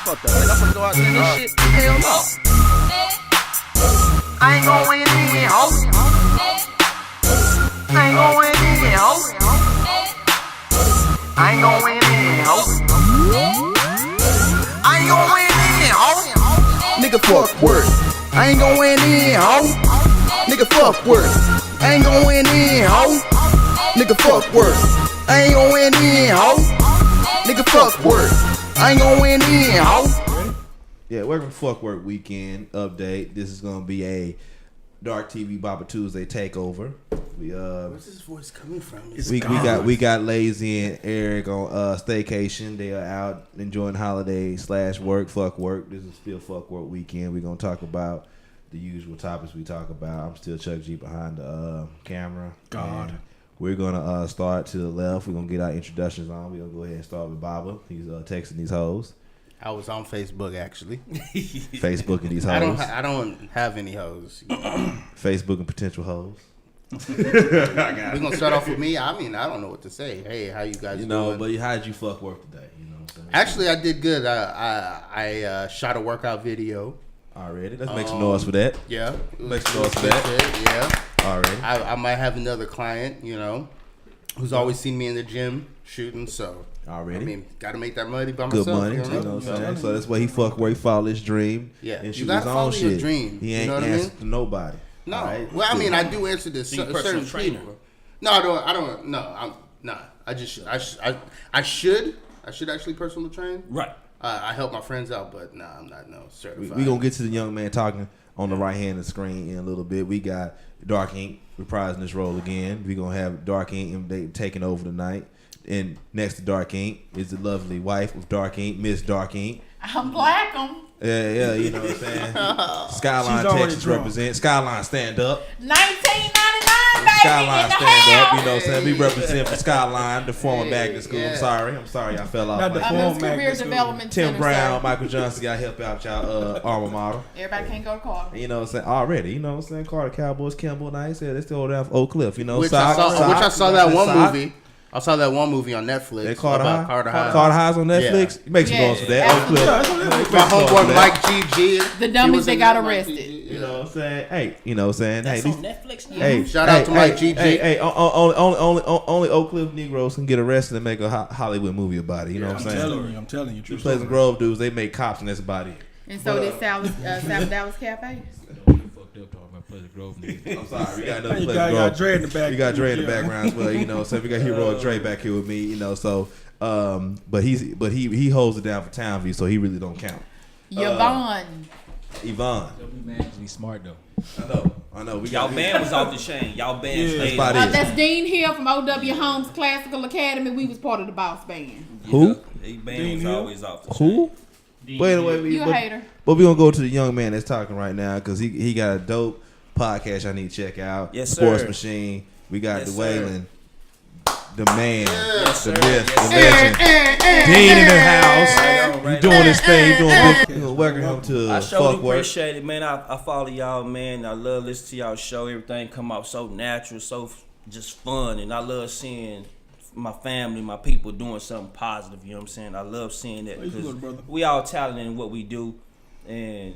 Fuck that. I'm gonna go out there and this shit. Hell no. I ain't going in, ho. I ain't going in, ho. I ain't going in, ho. I ain't going in, ho. Nigga, fuck work. I ain't going in, ho. Nigga, fuck work. I ain't going in, ho. Nigga, fuck work. I ain't going in, ho. Nigga, fuck work. I ain't going in, ho. Yeah, welcome to Fuck Work Weekend update. This is gonna be a Dark TV Baba Tuesday takeover. Where's this voice coming from? We got Layzie and Eric on staycation. They are out enjoying holiday / work. Fuck work. This is still Fuck Work Weekend. We're gonna talk about the usual topics we talk about. I'm still Chuck G behind the camera. God. And we're gonna start to the left. We're gonna get our introductions on. We're gonna go ahead and start with Baba. He's texting these hoes. I was on Facebook actually. Facebooking these hoes. I don't have any hoes. Facebook and potential hoes. We're gonna start off with me. I mean, I don't know what to say. Hey, how you guys doing? But how did you fuck work today? You know what I'm saying? Actually, I did good. I shot a workout video. Already. Let's make some noise for that. Yeah. Make some noise for that. Yeah. Already. I might have another client, who's always seen me in the gym shooting, so Already. I mean, gotta make that money by Good myself. money, you know what I'm saying? So that's why he fuck where he followed his dream. Yeah. And You shoot gotta his own follow your shit. dream. He ain't You know what I answer mean? to nobody. No. Alright? Well, I mean, I do answer to So you personal certain trainer? people. No, I don't. No, I'm not. I should actually personal train. Right. I help my friends out, but nah, I'm not certified. We gonna get to the young man talking on the right hand of the screen in a little bit. We got Dark Ink reprising this role again. We gonna have Dark Ink and they taking over tonight. And next to Dark Ink is the lovely wife of Dark Ink, Miss Dark Ink. I'm black. Yeah, you know what I'm saying? Skyline, Texas represent. Skyline stand up. 1999, baby. Skyline in the stand up. house. You know what I'm saying? We represent for Skyline, the former magnet school. yeah. I'm sorry I fell off. Not the like former that. Career Development Tim Center, Brown, sir. Michael Johnson got to help out y'all alma mater. Everybody can't go to Carter. You know what I'm saying? Already. You know what I'm saying? Carter, Cowboys, Campbell, Nice. Yeah, they still hold down for Oak Cliff. You know, which I saw that one movie. I saw that one movie on Netflix. They Carter High? Carter High. Carter High's on Netflix? Yeah. You make some noise for that. Oak Cliff. My homeboy Mike GG. The dummies that got arrested. You know what I'm saying? Hey, you know what I'm saying? That's Hey, on Netflix now. Hey, Shout out to Mike GG. Hey, only Oak Cliff Negroes can get arrested and make a Hollywood movie about it. You know what I'm saying? I'm telling you, The Pleasant Grove dudes, they make cops and that's about it. And so did South Dallas Cafe. I'm sorry, we got another You Pleasant got Grove. Dre in the back. We got Dre in the background as well. You know, so we got Hero Dre back here with me. You know, so but he holds it down for Townview, so he really don't count. Yvonne. Yvonne. He's smart though. I know. Y'all band was off the chain. Y'all band stayed. Spot is. That's Dean Hill from O.W. Holmes Classical Academy. We was part of the Boss Band. Who? They band was always off the chain. Who? Wait. You a hater. But we're going to go to the young man that's talking right now because he got a dope podcast I need to check out. Yes, Sports sir. Machine. We got Yes, Dwaylen, the man, Yes, the sir. myth, Yes, the legend. Dean in the house. You doing this thing. You doing welcome him to I sure Fuck Work. appreciate it, man. I follow y'all, man. I love listening to y'all show. Everything come out so natural, so just fun, and I love seeing my family, my people doing something positive. You know what I'm saying? I love seeing that because we all talented in what we do, and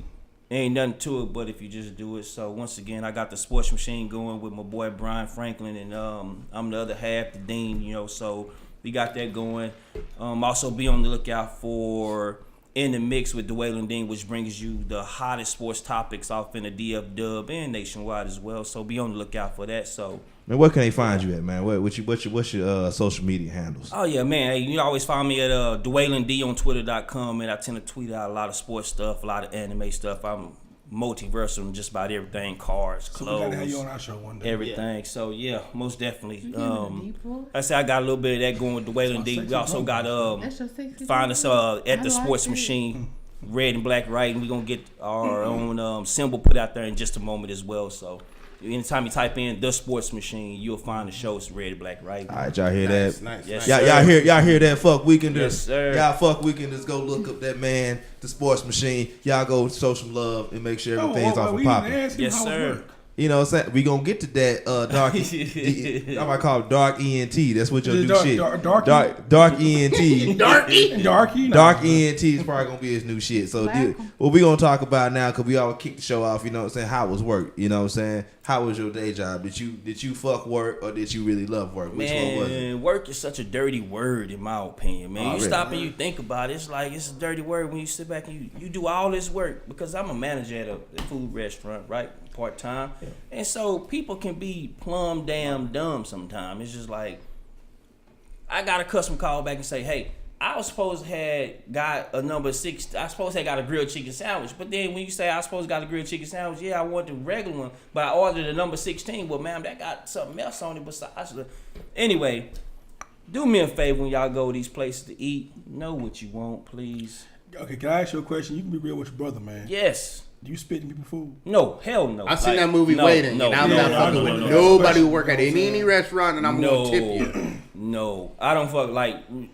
ain't nothing to it but if you just do it. So once again, I got the Sports Machine going with my boy Brian Franklin, and I'm the other half, the Dean. You know, so we got that going. Also be on the lookout for In the Mix with Dwaylen Dean, which brings you the hottest sports topics off in the DF Dub and nationwide as well. So be on the lookout for that. So. Man, where can they find you at, man? What's your social media handles? Oh yeah, man. Hey, you always find me at Dwaylen D on Twitter.com, and I tend to tweet out a lot of sports stuff, a lot of anime stuff. I'm multiversal in just about everything, cars, So we gotta have clothes, you on our show one day. everything. So yeah, most definitely. I say I got a little bit of that going with Dwaylen D. We also got find us at the Sports Machine, red and black, right, and we're gonna get our own symbol put out there in just a moment as well. So. Anytime you type in The Sports Machine, you'll find the show. It's red, black, right? All right, y'all hear that? Nice. Yes, Y'all hear that? Fuck Weekenders. Yes, sir. Y'all fuck Weekenders. Go look up that man, The Sports Machine. Y'all go show some love and make sure everything's off and popping. Yes, sir. You know what I'm saying? We gonna get to that dark. I might call it dark ENT. That's what your new shit. Dark ENT. Dark ENT is probably gonna be his new shit. So what we gonna talk about now? Cause we all kick the show off. You know what I'm saying? How was work? You know what I'm saying? How was your day job? Did you fuck work or did you really love work? Which one was it? Work is such a dirty word in my opinion, man. Really? Stop and you think about it. It's like it's a dirty word when you sit back and you do all this work because I'm a manager at a food restaurant, right? Part time, and so people can be plumb damn dumb sometimes. It's just like I got a customer call back and say, "Hey, I was supposed to have got a number 6. I supposed to have got a grilled chicken sandwich, but then when you say I supposed to got a grilled chicken sandwich, yeah, I want the regular one, but I ordered the number 16. Well, ma'am, that got something else on it besides the." Anyway, do me a favor when y'all go to these places to eat. Know what you want, please. Okay, can I ask you a question? You can be real with your brother, man. Yes. Do you spit in people's food? No, hell no. I seen that movie Waiting, and I'm not fucking with nobody who work at any restaurant, and I'm gonna tip you. No, I don't fuck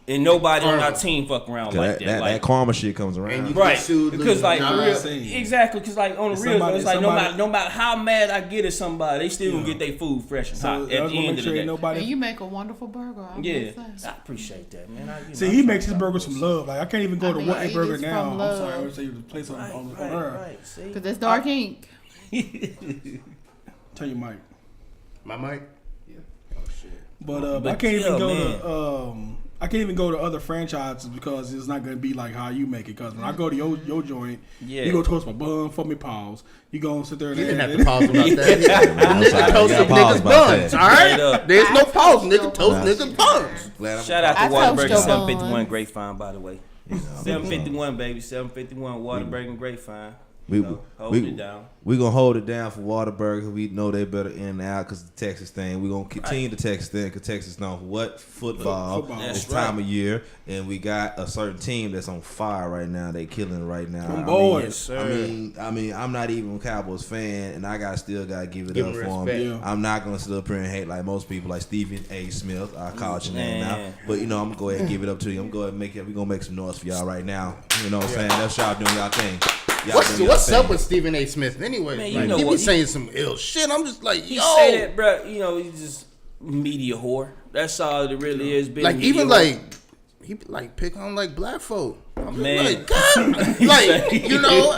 and nobody on our team fuck around like that. That karma shit comes around. And you right, get sued, because like for real, saying. exactly, because like on the real, Somebody- it's like somebody- no matter how mad I get at somebody, they still gonna get their food fresh and hot at the end of the day. And Nobody. you make a wonderful burger. I Yeah, must say. I appreciate that, man. See, he makes his burgers from love. Like I can't even go to I What eat Burger it now. from I'm love. sorry, I would say the place on Earth. Right. See, Because it's dark ink. Tell your mic. My mic. But I But can't even yeah, go man. to I can't even go to other franchises because it's not gonna be like how you make it. Because when I go to your joint, Yeah. you go toast my bun for me, pause. You gonna sit there and You didn't have to pause about that. Nigga sorry, toasted you gotta pause niggas' about buns, that. all Straight right? up. There's no pause. toast Nigga your toast buns. niggas' buns. Glad I'm Shout out I to toast Waterburger your 751 buns. Grapevine, by the way. 751, baby. 751 Waterburger and Grapevine. We Hold it down. We gonna hold it down for Waterburger. We know they better in and out because the Texas thing. We gonna continue the Texas thing because Texas known for what football. That's It's time of year, and we got a certain team that's on fire right now. They killing it right now. Them boys. Yes, sir. I mean, I'm not even a Cowboys fan, and I still gotta give it Give up them for them. respect. Yeah. I'm not gonna sit up here and hate like most people, like Stephen A. Smith. I call it your name now, Man. but you know I'm gonna go ahead and give it up to you. I'm gonna go ahead and make it. We gonna make some noise for y'all right now. You know what I'm saying? That's y'all doing y'all thing. Y'all doing y'all What's thing. up with Stephen A. Smith? Anyway, Man, you like, know he be what- saying some ill shit. I'm just like, He yo. say that, bro. You know, he's just media whore. That's all it really is. Being Like media even whore. like he be like pick on like black folk. I'm Man. just like, God, like you know,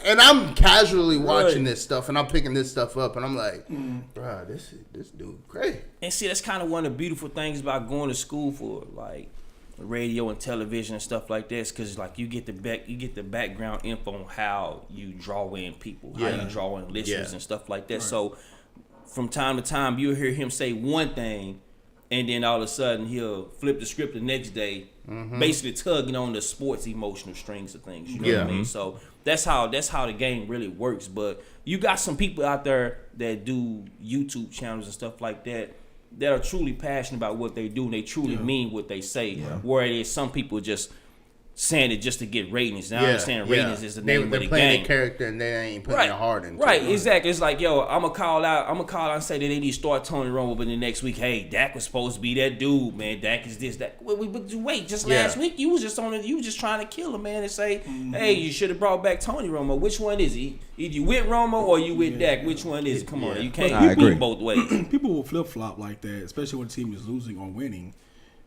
and I'm casually watching this stuff, and I'm picking this stuff up, and I'm like, bruh, this dude great. And see, that's kind of one of the beautiful things about going to school for like radio and television and stuff like this, because like you get the background info on how you draw in people, how you draw in listeners and stuff like that. So from time to time, you'll hear him say one thing, and then all of a sudden he'll flip the script the next day, basically tugging on the sports emotional strings of things. You know what I mean? So that's how the game really works. But you got some people out there that do YouTube channels and stuff like that are truly passionate about what they do and they truly mean what they say. Whereas some people just saying it just to get ratings. Now I understand ratings is the name of the They're playing game. a character and they ain't putting their heart into Right, it. exactly. It's like, yo, I'm gonna call out and say that they need to start Tony Romo, but the next week, hey, Dak was supposed to be that dude, man. Dak is this, that. But wait, just last week you was just trying to kill him, man, and say, hey, you should have brought back Tony Romo. Which one is he? Either you with Romo or you with Dak? Which one is it? Come on, you can't agree. be both ways. People will flip flop like that, especially when the team is losing or winning.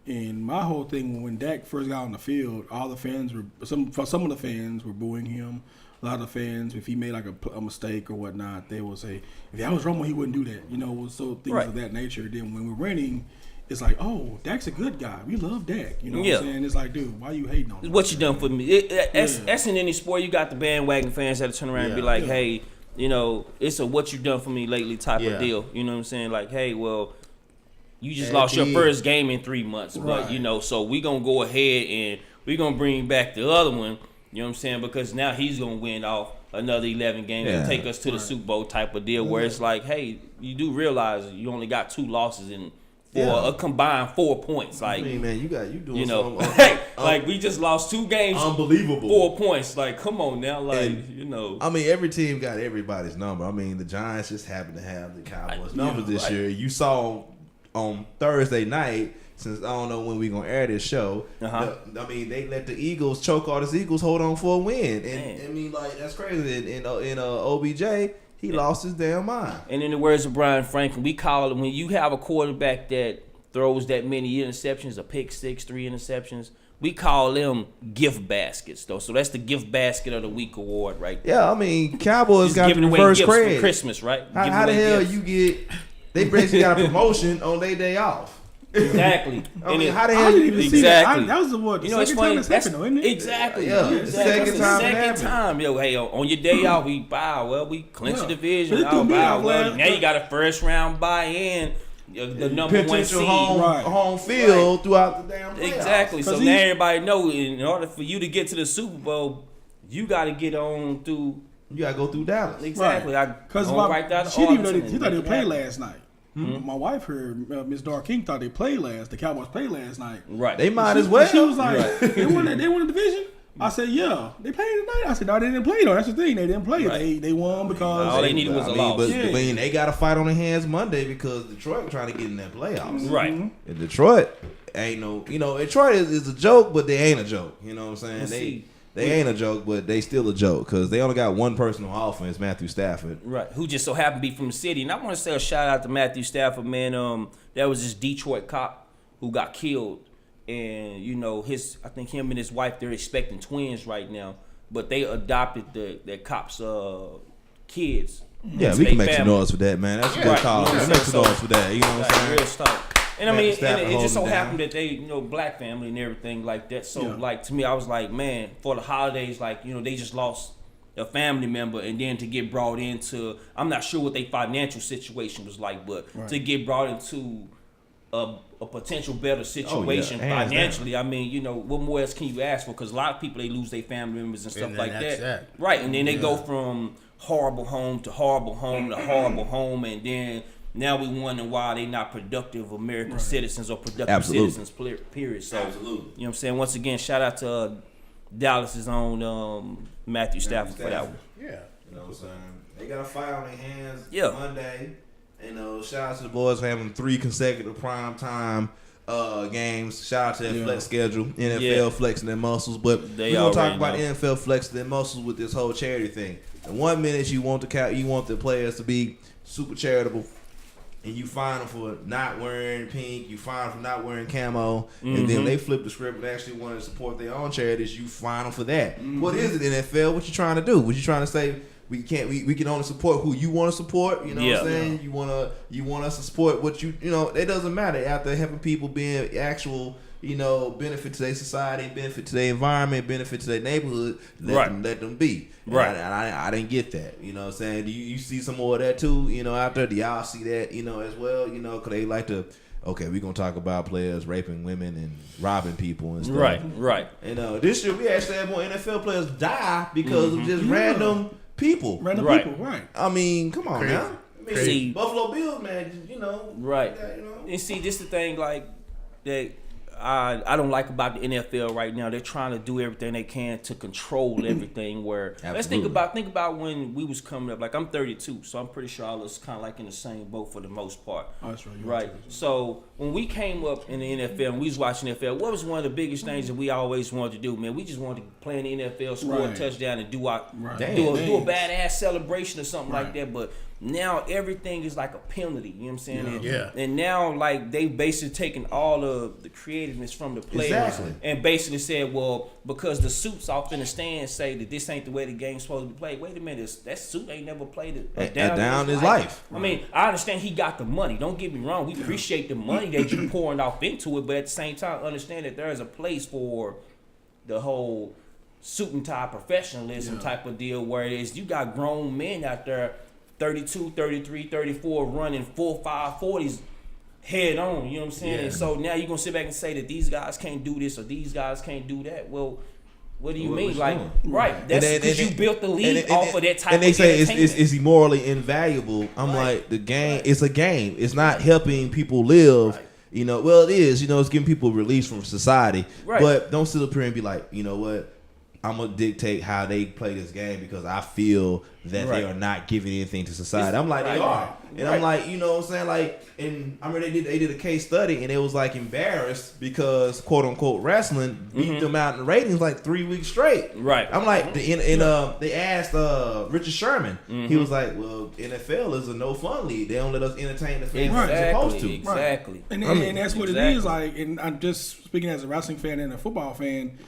And my whole thing, when Dak first got on the field, all the fans were some of the fans were booing him. A lot of the fans, if he made like a mistake or whatnot, they will say, if that was Romo, he wouldn't do that. You know, so things of that nature. Then when we're winning, it's like, oh, Dak's a good guy. We love Dak. You know what I'm saying? It's like, dude, why you hating on him? What you done for me? That's in any sport. You got the bandwagon fans that turn around and be like, hey, you know, it's a what you done for me lately type of deal. You know what I'm saying? Like, hey, well, you just lost your first game in 3 months, but you know, so we gonna go ahead and we gonna bring back the other one. You know what I'm saying? Because now he's gonna win off another 11 games and take us to the Super Bowl type of deal. Where it's like, hey, you do realize you only got 2 losses in for a combined 4 points. Like, I mean, man, you doing you know, something like we just lost 2 games, unbelievable. 4 points. Like, come on now, like And, you know. I mean, every team got everybody's number. I mean, the Giants just happen to have the Cowboys' numbers this year. You saw on Thursday night, since I don't know when we're going to air this show, I mean, they let the Eagles choke all these Eagles hold on for a win. And I mean, like, that's crazy. And OBJ, He lost his damn mind. And in the words of Brian Franklin, we call it when you have a quarterback that throws that many interceptions, a pick six, 3 interceptions. We call them gift baskets, though. So that's the gift basket of the week award, right there. Yeah, I mean, Cowboys Just got giving the away first gifts for credit. Christmas, right? How the hell you get? They basically got a promotion on their day off. Exactly. I mean, And how the I hell didn't you? even see that. Exactly. That was the what? The You know, it's second time funny. that's That's happened, though, isn't it? exactly. Yeah, Exactly. it's the second That's time it second happened. time. Yo, hey, on your day off, we bow. Well, we clinch the division. But it threw Oh, me bow. off Well, last- now you got a first round buy in. The number one Potential seed. home field throughout the damn playoffs. Exactly. So 'Cause now he's- everybody know in order for you to get to the Super Bowl, you got to get on through. You gotta go through Dallas. Exactly. Because right there. she didn't even know she thought they played last night. My wife heard Miss Dar King thought they played last. The Cowboys played last night. Right. They might She- as well. She was like, they won the division. I said, yeah, they played tonight. I said, no, they didn't play though. That's the thing. They didn't play. Right. They won because All they needed was a loss. But Yeah. I mean, they got a fight on their hands Monday because Detroit trying to get in that playoffs. Right. And Detroit ain't no, Detroit is a joke, but they ain't a joke. You know what I'm saying? And see, They ain't a joke, but they still a joke because they only got one person on offense, Matthew Stafford. Right, who just so happened to be from the city. And I want to say a shout out to Matthew Stafford, man. That was this Detroit cop who got killed. And, I think him and his wife, they're expecting twins right now. But they adopted that cop's kids. Yeah, into we can their make some family. noise for that, man. That's a Yeah. good Right. call. You know what We I'm make saying? some noise for that. You know what I'm Like, saying? real stuff. And I mean, Matthew Stafford and it just so holding it happened down. that they, black family and everything like that. So, Yeah. like, to me, I was like, man, for the holidays, like, they just lost a family member, and then to get brought into, I'm not sure what their financial situation was like, but to get brought into a potential better situation hands financially, I mean, what more else can you ask for? Because a lot of people, they lose their family members and stuff then like that's that. Right, and then they go from horrible home to horrible home to horrible home, and then now we wondering why they not productive American citizens or productive Absolutely. citizens, period. So, Absolutely. you know what I'm saying? Once again, shout out to Dallas's own Matthew Stafford for that one. Yeah. You know what I'm saying? They got a fight on their hands Yeah. Monday. Shout out to the boys for having 3 consecutive prime time games. Shout out to that flex schedule. NFL flexing their muscles. But we're gonna talk already about know. NFL flexing their muscles with this whole charity thing. And 1 minute you want the players to be super charitable, and you fine them for not wearing pink, you fine them for not wearing camo, and then they flip the script and actually want to support their own charities, you fine them for that. What is it, NFL? What you trying to do? What you trying to say? We can only support who you want to support. You know what I'm saying? You want us to support what it doesn't matter. After helping people being actual, benefit to their society, benefit to their environment, benefit to their neighborhood, let them be. Right. And I didn't get that. You know what I'm saying? Do you see some more of that too? Out there, do y'all see that, as well? Because they like to, okay, we're going to talk about players raping women and robbing people and stuff. Right. This year we actually had more NFL players die because of just random people. Random Right. people, right? I mean, come on now. I mean, See- Buffalo Bills, man, Right. yeah, And see, this the thing, like, that I don't like about the NFL right now. They're trying to do everything they can to control everything. Where let's think about when we was coming up. Like, I'm 32, so I'm pretty sure I was kind of like in the same boat for the most part. Oh, that's right. Right. So when we came up in the NFL and we was watching NFL, what was one of the biggest things that we always wanted to do, man? We just wanted to play in the NFL, score a Right. touchdown, and do a Damn. badass celebration or something like that. But now everything is like a penalty. You know what I'm saying? Yeah. And now, like, they basically taken all of the creativeness from the players Exactly. and basically said, well, because the suits off in the stands say that this ain't the way the game's supposed to be played. Wait a minute, that suit ain't never played a down his life. I mean, I understand he got the money. Don't get me wrong. We appreciate the money that you're pouring off into it, but at the same time, understand that there is a place for the whole suit and tie professionalism type of deal where it is you got grown men out there 32, 33, 34 running 4, 5, 40s head on, you know what I'm saying? And so now you're going to sit back and say that these guys can't do this or these guys can't do that. Well, what do you mean? Like, right. That's because you built the league off of that type of and they say entertainment. it's immorally invaluable. I'm like, the game, it's a game. It's not helping people live. Well, it is. It's giving people release from society. Right. But don't sit up here and be like, you know what? I'm gonna dictate how they play this game because I feel that they are not giving anything to society. I'm like, they are. And I'm like, you know what I'm saying? Like, and I remember they did a case study and it was like embarrassed because quote unquote wrestling beat them out in ratings like 3 weeks straight. Right. I'm like, they asked Richard Sherman. He was like, well, NFL is a no fun league. They don't let us entertain the fans as they're supposed to. Exactly. And that's what it is like. And I'm just speaking as a wrestling fan and a football fan.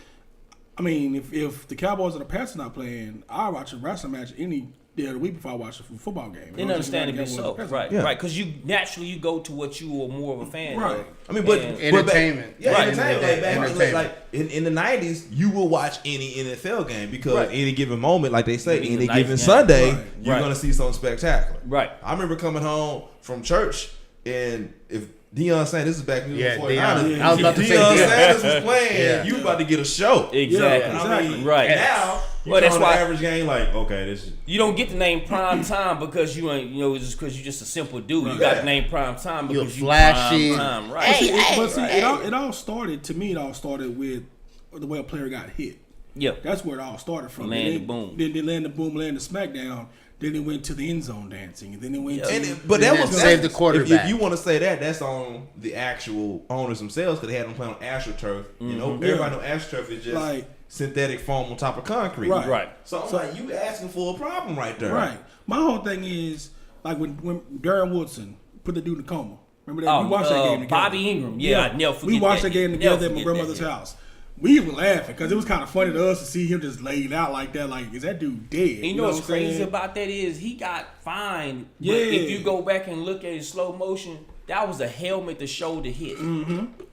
I mean, if the Cowboys or the Pats are not playing, I watch a wrestling match any day of the week before I watch a football game. And understandably so, right? Because you naturally go to what you are more of a fan of. I mean, but entertainment. Entertainment. Like in the '90s, you will watch any NFL game because any given moment, like they say, any given Sunday, you're gonna see something spectacular. Right. I remember coming home from church and if Deion Sanders, this is back when you were Deion. I was about to say Deion Sanders was playing. You about to get a show. Exactly. I mean, right. Now, Well, that's why the average game like, okay, this is. You don't get the name prime time because you ain't, just because you're just a simple dude. You got the name prime time because you flashy. Prime time, right? But see, it all started. To me, it all started with the way a player got hit. Yeah, that's where it all started from. Land the boom. Then they land the boom, land the smackdown. Then it went to the end zone dancing, and then it went to. But that was save the quarterback. If you want to say that, that's on the actual owners themselves because they had them playing on AstroTurf. You know, everybody know AstroTurf is just like synthetic foam on top of concrete. Right. So I'm like, you asking for a problem right there. Right. My whole thing is like when Darren Woodson put the dude in a coma. Remember that? We watched that game together. Bobby Ingram. Yeah, I never forget. We watched that game together at my grandmother's house. We were laughing because it was kind of funny to us to see him just laid out like that. Like, is that dude dead? And you know what's crazy about that is he got fined. Yeah. But if you go back and look at his slow motion, that was a helmet to shoulder hit.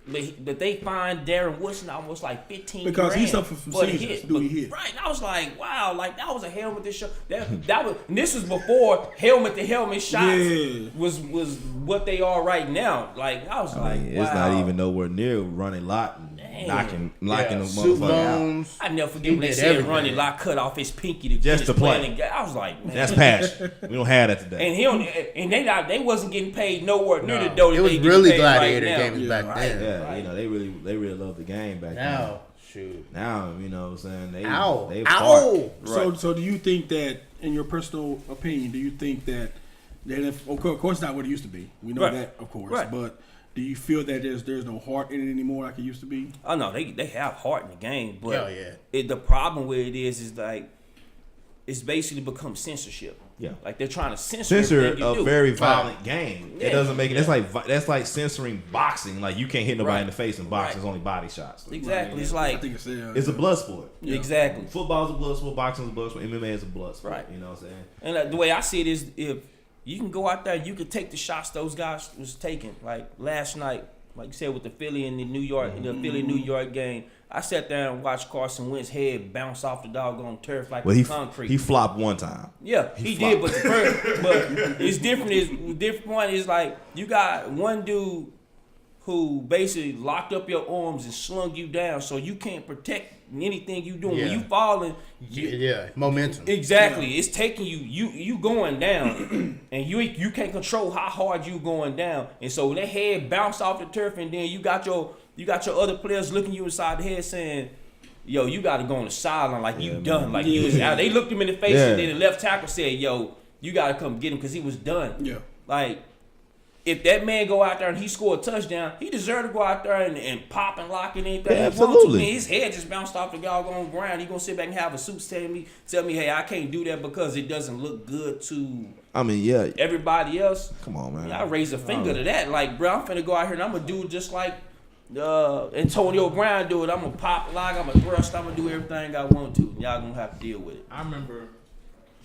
But they fined Darren Woodson almost like $15,000 because he suffered from seizures. He hit. Right. And I was like, wow, like that was a helmet to shoulder. That was. And this was before helmet to helmet shots was what they are right now. Like I was like, wow. It's not even nowhere near running lot. Knocking the motherfucker out. I never forget when they said running lock cut off his pinky to play. I was like, man, that's passion. We don't have that today. And they wasn't getting paid nowhere near the dough. It was really gladiator games back then. Yeah, you know they really loved the game back then. Now, shoot. Now, you know what I'm saying? They Ow. Right. So do you think that, in your personal opinion, do you think that of course not what it used to be. We know that, of course, but. Do you feel that there's no heart in it anymore like it used to be? Oh no, they have heart in the game, but hell yeah. The problem with it is like it's basically become censorship. Yeah, like they're trying to censor a very violent game. Yeah. It doesn't make it. That's like censoring boxing. Like you can't hit nobody in the face in boxing. It's only body shots. Exactly. It's like I think it's a blood sport. Yeah. Exactly. Football's a blood sport. Boxing's a blood sport. MMA is a blood sport. Right. You know what I'm saying? And the way I see it is, if you can go out there, you can take the shots those guys was taking. Like last night. Like you said with the Philly and the New York, the Philly New York game, I sat there and watched Carson Wentz's head bounce off the doggone turf like concrete. He flopped one time. Yeah, he did, but it's different. The different point is like you got one dude who basically locked up your arms and slung you down, so you can't protect anything you doing. When you falling, momentum. Exactly, it's taking you going down, and you can't control how hard you going down. And so when that head bounced off the turf, and then you got your other players looking you inside the head saying, "Yo, you got to go on the sideline like you done, like you was out." They looked him in the face, and then the left tackle said, "Yo, you got to come get him because he was done." Yeah, like. If that man go out there and he score a touchdown, he deserve to go out there and pop and lock and anything. Yeah, absolutely. His head just bounced off the doggone ground. He gonna sit back and have a suit tell me, hey, I can't do that because it doesn't look good to. I mean, yeah. Everybody else. Come on, man. I raise a finger to that. Like, bro, I'm finna go out here and I'm gonna do just like Antonio Brown do it. I'm gonna pop, lock, I'm gonna thrust, I'm gonna do everything I want to. Y'all gonna have to deal with it. I remember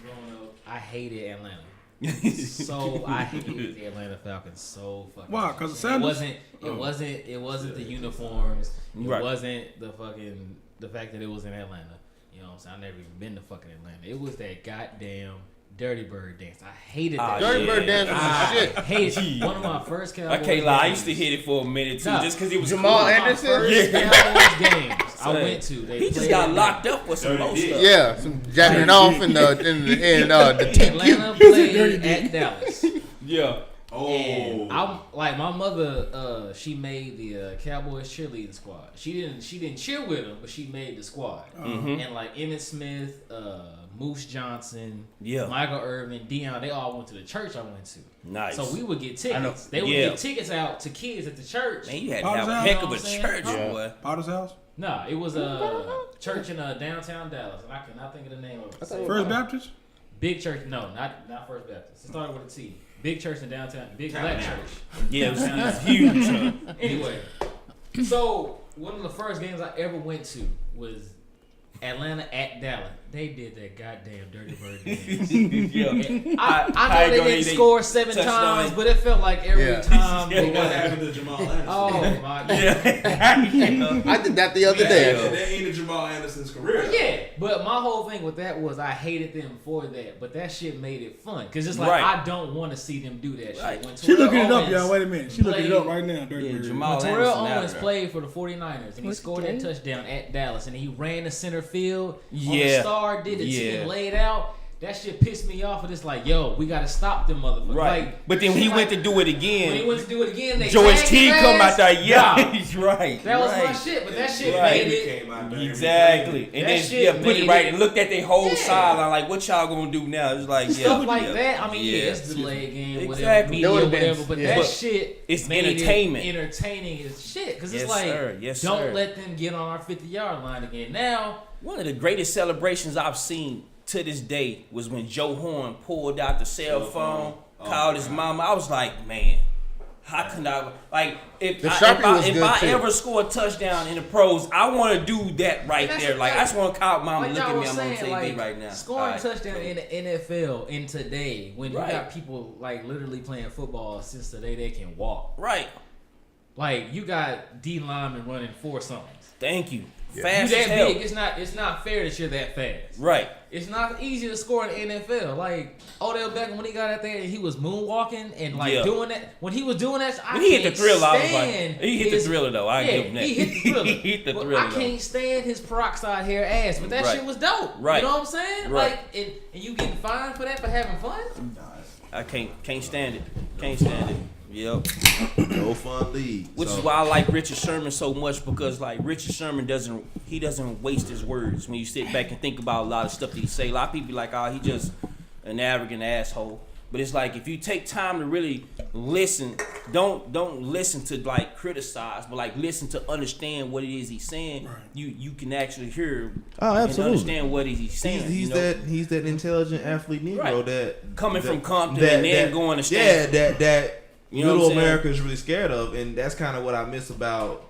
growing up, I hated Atlanta. So I hated the Atlanta Falcons so fucking. Why? Because of Sanders? It wasn't the uniforms. It Right. wasn't the fact that it was in Atlanta. You know what I'm saying? I never even been to fucking Atlanta. It was that goddamn Dirty Bird dance. I hated that. Dirty Bird dance was shit. I hated One of my first Cowboys I can't lie, I used games. to hit it for a minute too, just because it was Jamal cool. Anderson? First Cowboys games I went to. He just got locked up with some more stuff. Yeah, some jacking it off in the Atlanta TQ. played at Dallas. Yeah. And I'm like, my mother, she made the Cowboys cheerleading squad. She didn't cheer with them, but she made the squad. And like Emmitt Smith, Moose Johnson, Michael Irvin, Dion, they all went to the church I went to. Nice. So we would get tickets. They would get tickets out to kids at the church. Man, you had to have a heck of a church, boy. Potter's house? Nah, it was a church in downtown Dallas, and I cannot think of the name of it. First Baptist? Big church? No, not First Baptist. It started with a T. Big church in downtown. Big black church. Yeah, it was huge. Anyway, so one of the first games I ever went to was Atlanta at Dallas. They did that goddamn Dirty Bird dance. I know they didn't score 7 times, but it felt like every time. What happened to Jamal Anderson? Oh my god! I did that the other day. That ended Jamal Anderson's career. Yeah, but my whole thing with that was I hated them for that, but that shit made it fun because it's like I don't want to see them do that shit. When She looking it up, y'all. Wait a minute. She looking it up right now. Dirty Bird. Jamal When Terrell Anderson Owens played for the 49ers and he scored that touchdown at Dallas and he ran the center field on the star, did the team laid out. That shit pissed me off. And it's like, yo, we gotta stop them motherfuckers. Right. Like, but then when he went to do it again, they George T tagged come his out there, ass. he's right. That was my shit, but that shit Right. made it. Came out there. Exactly. And That then shit put it made right it- and looked at their whole sideline like, what y'all gonna do now? It's like Stuff like that. I mean, it's delayed game, whatever, Exactly. media, That would've been- whatever. But yeah. that shit, It's made entertainment. It entertaining as shit. Because it's Yes, like, sir. Yes, don't sir. let them get on our 50-yard line again. Now, One of the greatest celebrations I've seen to this day was when Joe Horn pulled out the cell phone, called his mama. I was like, man, how can I if I ever score a touchdown in the pros, I want to do that right there. Like I just want to call mama, look at me, I'm on TV right now. Scoring a touchdown in the NFL in today, when you got people like literally playing football since the day they can walk. Right. Like you got D linemen running 4 somethings. Thank you. You Fast that as hell. big, it's not fair that you're that fast. Right. It's not easy to score in the NFL. Like Odell Beckham, when he got out there and he was moonwalking and doing that. When he was doing that, When he hit the thriller, I was like, he hit the thriller though. I give him that. He hit the thriller. He hit the But thriller. I can't stand his peroxide hair ass, but that shit was dope. Right. You know what I'm saying? Right. Like, and you getting fined for that for having fun? I can't stand it. Can't stand it. Yep. No fun league. Which is why I like Richard Sherman so much, because like Richard Sherman doesn't waste his words. When you sit back and think about a lot of stuff that he say, a lot of people be like, oh, he just an arrogant asshole. But it's like if you take time to really listen, don't listen to like criticize, but like listen to understand what it is he's saying. Right. You can actually hear and understand what he's saying. He's that intelligent athlete Negro that coming from Compton and then going to Stanford. Yeah, that you know middle America is really scared of, and that's kind of what I miss about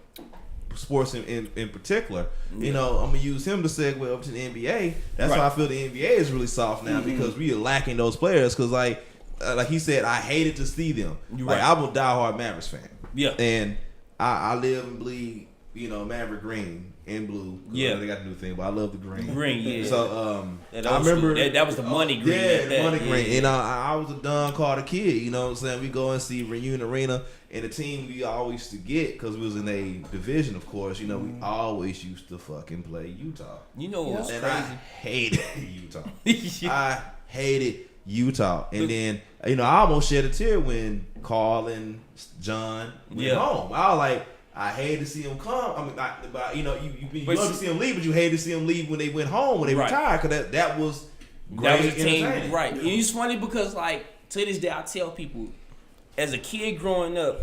sports in particular. Yeah. You know, I'm gonna use him to segue up to the NBA. That's why I feel the NBA is really soft now, because we are lacking those players. Because like he said, I hated to see them. Like I'm a diehard Mavericks fan. Yeah, and I live and bleed, Maverick green and blue. Yeah, they got the new thing, but I love the green. Green, yeah. So I remember that was the money green. Yeah, the money green. And I was a Don Carter kid. You know what I'm saying? We go and see Reunion Arena, and the team we always used to get, because we was in a division, of course. We always used to fucking play Utah. You know what's crazy? I hated Utah. I hated Utah, and then I almost shed a tear when Carl and John went home. I was like, I hated to see them come. I mean, you love to see them leave, but you hated to see them leave when they went home, when they retired, because that was great entertaining. Right. And it's funny because, like, to this day, I tell people, as a kid growing up,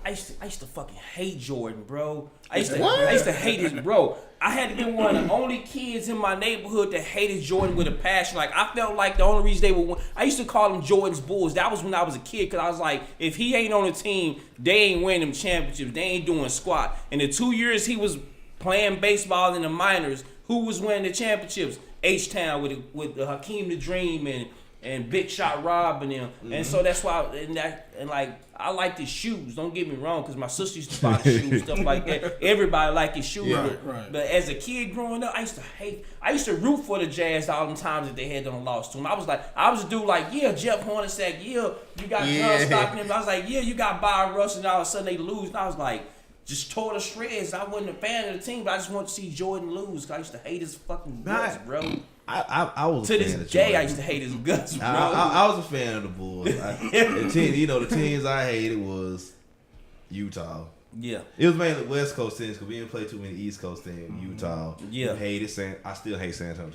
I used to fucking hate Jordan, bro. I used to hate his bro. I had to be one of the only kids in my neighborhood that hated Jordan with a passion. Like, I felt like the only reason they would win, I used to call them Jordan's Bulls. That was when I was a kid, because I was like, if he ain't on the team, they ain't winning them championships. They ain't doing squat. In the 2 years he was playing baseball in the minors, who was winning the championships? H-Town with Hakeem the Dream and Big Shot Rob and them. And so that's why, I like his shoes. Don't get me wrong, because my sister used to buy the shoes, stuff like that. Everybody liked his shoes. But as a kid growing up, I used to root for the Jazz all the times that they had done lost to them. I was a dude like, yeah, Jeff Hornacek, yeah, you got John Stockton. I was like, yeah, you got Byron Russell, and all of a sudden they lose. And I was like, just tore to shreds. I wasn't a fan of the team, but I just wanted to see Jordan lose, because I used to hate his fucking guts, bro. I was To a fan this of day, Jordan. I used to hate his guts, bro. I was a fan of the Bulls. The teams I hated was Utah. Yeah. It was mainly West Coast teams because we didn't play too many East Coast teams. Utah. Yeah. I still hate San Antonio.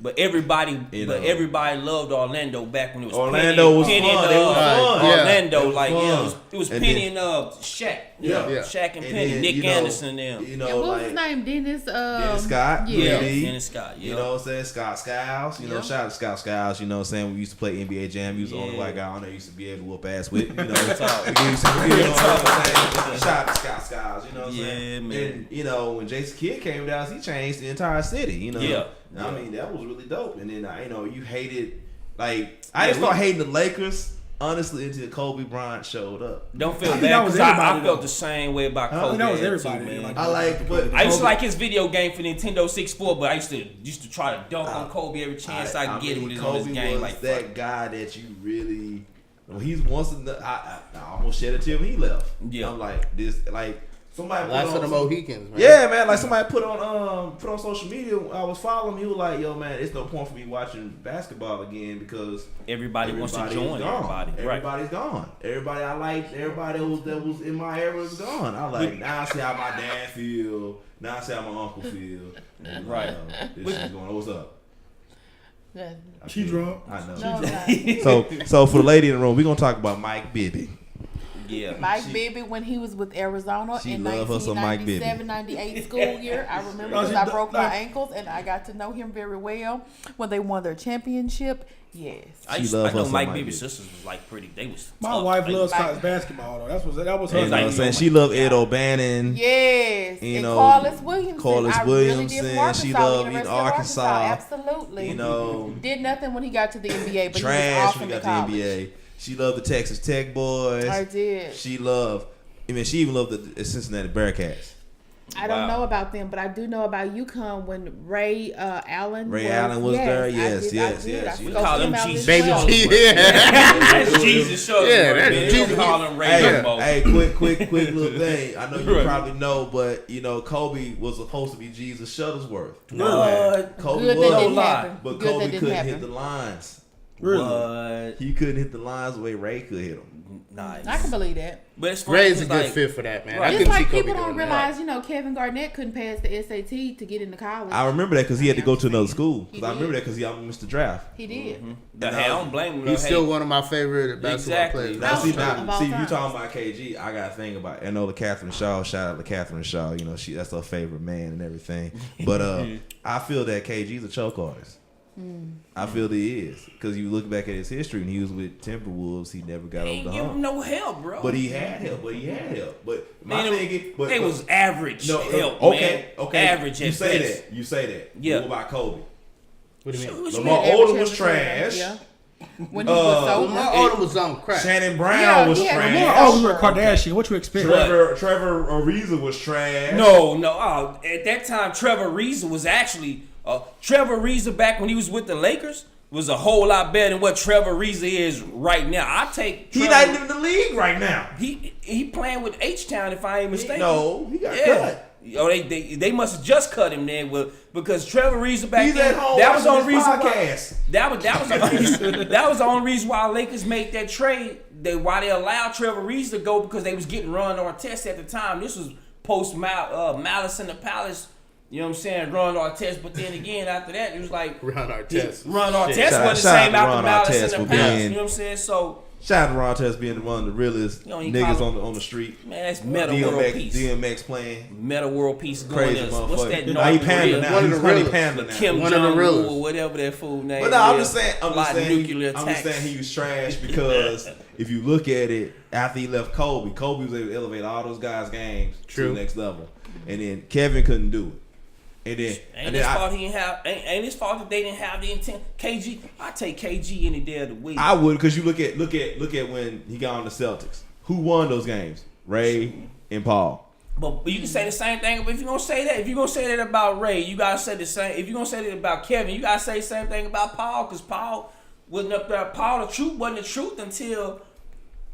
But everybody loved Orlando back when it was Orlando Penny, was Penny fun. and It was fun. Orlando, It was like fun. it was And Penny then- and Shaq. Yeah. Shaq and And Penny, then, Nick Anderson, them. You And know, what was like his name? Dennis. Dennis Scott. Yeah. Brady. Dennis Scott. Yeah. You know what I'm saying? Scott Skiles. You know, Yeah. shout out to Scott Skiles. You know what I'm saying? We used to play NBA Jam. He was the only white guy on there used to be able to whoop ass with. You know, shout out to Scott Skiles. You know what I'm saying? Yeah, man. And, you know, when Jason Kidd came down, he changed the entire city. You know? Yeah. I mean, that was really dope. And then, you know, you hated, like, I didn't start hating the Lakers, honestly, until Kobe Bryant showed up. Don't feel think bad that was because I everybody, felt though. the same way about I Kobe. think that was too, everybody. man. I like, but I used to like his video game for Nintendo 64, but I used to try to dunk on Kobe every chance I could get it with his, on his Kobe game. was Like that fuck. guy that you really. Well, he's once in the. I almost shed a tear when he left. Yeah. I'm like this. Like somebody. put Last on of the some- Mohicans, man. Yeah, man. Like somebody put on social media. I was following him. He was like, "Yo, man, it's no point for me watching basketball again because Everybody wants to everybody's join gone. everybody. Right. Everybody's gone. Everybody I liked, everybody that was in my era is gone. I like now I see how my dad feel. Now I see how my uncle feel. And, Right. This is going. What's up? She drunk. I know. No, no. So for the lady in the room, we're gonna talk about Mike Bibby. Yeah. Mike Bibby, when he was with Arizona She in love her some Mike Bibby. 1997-98 school year, I remember No, because she I do- broke no. my ankles and I got to know him very well when they won their championship. Yes. I She love know her Mike some Mike Bibby's Bibby. sisters was like pretty. They was My tough. wife Like, loves college basketball though. That was her. You know what I'm thing. saying? She loved Ed O'Bannon. Yes. You and know, Carlos Williamson. Carlos I really Williamson. did Arkansas, She loved University of Arkansas. Absolutely. You know, Did nothing when he got to the NBA, but trash he was off when in he the got to college. the NBA. She loved the Texas Tech boys. I did. She loved. I mean, she even loved the Cincinnati Bearcats. I don't Wow. know about them, but I do know about UConn when Ray Allen. Allen was there. I Yes, did. yes, I yes. forgot We call him him out Jesus. as Baby well. G, yeah. That's Jesus show. Yeah, that's man. Jesus. Don't call him Ray Hey, no more. hey, quick little thing. I know you Right. probably know, but you know Kobe was supposed to be Jesus Shuttlesworth. What? Kobe Good was, that didn't lie. happen. but Good Kobe that didn't couldn't happen. hit the lines. Really? What? He couldn't hit the lines the way Ray could hit them. Nice. I can believe that. But it's funny Ray's a 'cause, good like, fit for that, man. Right. I Just couldn't see like Kobe people don't doing that. realize, you know, Kevin Garnett couldn't pass the SAT to get into college. I remember that because he had to go to another school. He Because I did. remember that because he almost missed the draft. He did. Hey, I don't blame him. He's no, still hey, one of my favorite basketball Exactly. players. Now, Of see, all you time. talking about KG, I got to think about, I know the Catherine Shaw, shout out to Catherine Shaw, you know, that's her favorite man and everything. But I feel that KG's a choke artist. I feel that he is. Because you look back at his history and he was with Timberwolves, he never got over ain't the give him hump. no help, bro. But he had help. But my Man, thing is, but, it was average no, help, okay, man. okay. Average You at say best. that. You say that. Yeah. What about Kobe? What do you mean? What you Lamar mean? Odom Average was was trash. Yeah. When he was so Lamar Odom was on crack. Shannon Brown Yeah, was he had trash. Lamar Oh, we were Kardashian. What you expect? Trevor Ariza was trash. No. At that time, Trevor Ariza was actually Trevor Ariza back when he was with the Lakers was a whole lot better than what Trevor Ariza is right now. I take He's Trevor, not even in the league right now. he playing with H-Town if I ain't mistaken. No, he got Yeah. cut. Oh, they must have just cut him then, because Trevor Ariza back He's then. at home That was the watching only his reason why. podcast. That was the only reason why Lakers made that trade. Why they allowed Trevor Ariza to go, because they was getting Ron Artest at the time. This was post Malice in the Palace. You know what I'm saying? Ron Artest. But then again, after that, it was like Ron Artest. Ron Artest Shit. wasn't the Shout out same to after Ron Malice Artest in for the Palace. being- You know what I'm saying? So Shout out to Ron Test being one of the realest You don't even niggas call on the street. man, that's Meta World Peace. DMX playing. Meta World Peace going Crazy there. What's that? motherfucker. Now he North panda Korea? now. One of He's the honey realest. panda now. Kim One of the Jong-un realest. or whatever that fool name. But no, I'm is. just saying. I'm just nuclear saying attacks. he was trash because if you look at it, after he left Kobe was able to elevate all those guys' games to True. the next level, and then Kevin couldn't do it. And then, Ain't his fault he didn't have. Ain't his fault that they didn't have the intent. KG, I take KG any day of the week. I would, because you look at when he got on the Celtics. Who won those games? Ray and Paul. But you can say the same thing. But if you're gonna say that about Ray, you gotta say the same. If you're gonna say that about Kevin, you gotta say the same thing about Paul, because Paul wasn't up there. Paul, the truth wasn't the truth until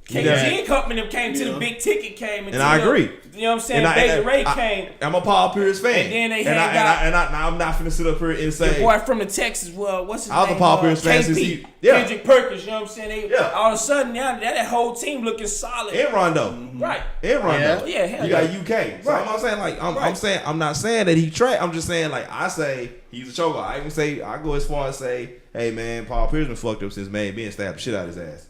KG and Company them came to the big ticket came And I agree. You know what I'm saying? Baby Ray came. I'm a Paul Pierce fan. And then they had I'm not finna sit up here and say. The boy from the Texas, what's his name? I was a Paul Pierce fan since KP, Kendrick Perkins, you know what I'm saying? All of a sudden, now that whole team looking solid. And Rondo. Right. And Rondo. Yeah, hell you got UK. So I'm not saying like I'm not saying that he trash. I'm just saying like I say he's a choker. I even say I go as far as say, hey man, Paul Pierce been fucked up since May being stabbed the shit out of his ass.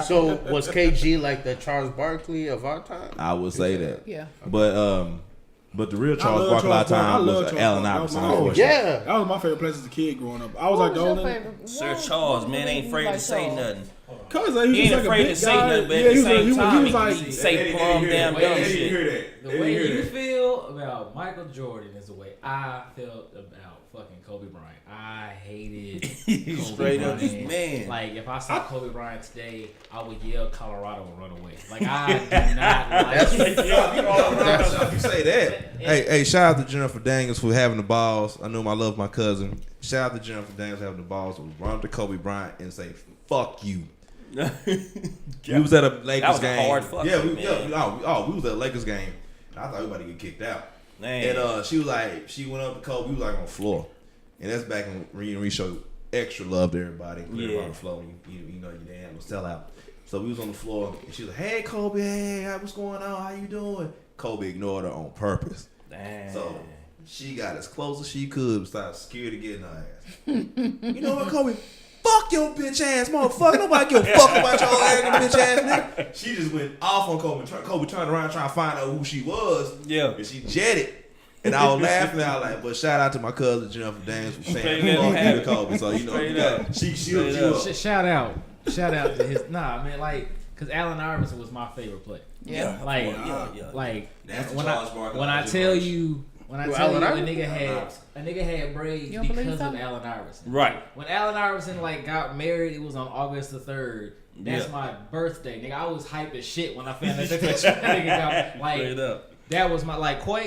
So was KG like the Charles Barkley of our time? I would say that. Yeah. But the real Charles Barkley of our time was Allen Iverson. Yeah, that was my favorite place as a kid growing up. I was like the only Sir Charles, man, ain't afraid to say nothing. Cause He ain't afraid to say nothing, but at the same time, he say plum damn dumb shit. The way you feel about Michael Jordan is the way I felt about fucking Kobe Bryant. I hated Kobe Straight up, Bryant. this man. Like if I saw Kobe Bryant today, I would yell Colorado and run away. Like I do not like. You say that. Hey, shout out to Jennifer Daniels for having the balls. I know I love my cousin. Shout out to Jennifer Daniels for having the balls to run up to Kobe Bryant and say "fuck you." We was at a Lakers game. That was a hard fuck. Yeah, we was at a Lakers game. I thought everybody get kicked out. Man. And she was like, she went up to Kobe. We was like on the floor, and that's back when we showed extra love to everybody. Everybody on the floor. You know you didn't have no sellout. So we was on the floor, and she was like, "Hey Kobe, hey, what's going on? How you doing?" Kobe ignored her on purpose. Damn. So she got as close as she could, but started scared of getting her ass. You know what, Kobe? Fuck your bitch ass, motherfucker. Nobody give a fuck about your bitch ass nigga. She just went off on Kobe. Kobe turned around trying to find out who she was. Yeah. And she jetted. And I was laughing out like, but shout out to my cousin Jennifer Daniels for saying fuck you to Kobe. So you know, she Shout out to his man, like, cause Allen Iverson was my favorite player. Yeah. Like, like when I tell you a nigga had braids because of Allen Iverson. Right. When Allen Iverson like got married, it was on August the 3rd. That's my birthday, nigga. I was hype as shit when I found that nigga got like. That was my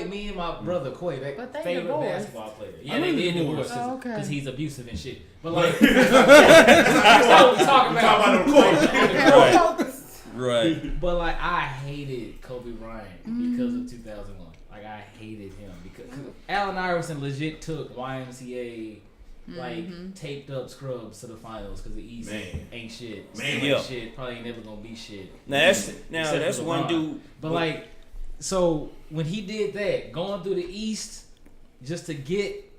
me and my brother Quay, that favorite basketball player. Yeah, they did divorce because he's abusive and shit. But like, that's what we talking about. Right. But like, I hated Kobe Bryant because of 2001. Like, I hated him because Allen Iverson legit took YMCA. Like taped up Scrubs to the finals because the East ain't shit. Ain't shit. Probably ain't never gonna be shit. That's one dude. But like, so when he did that, going through the East just to get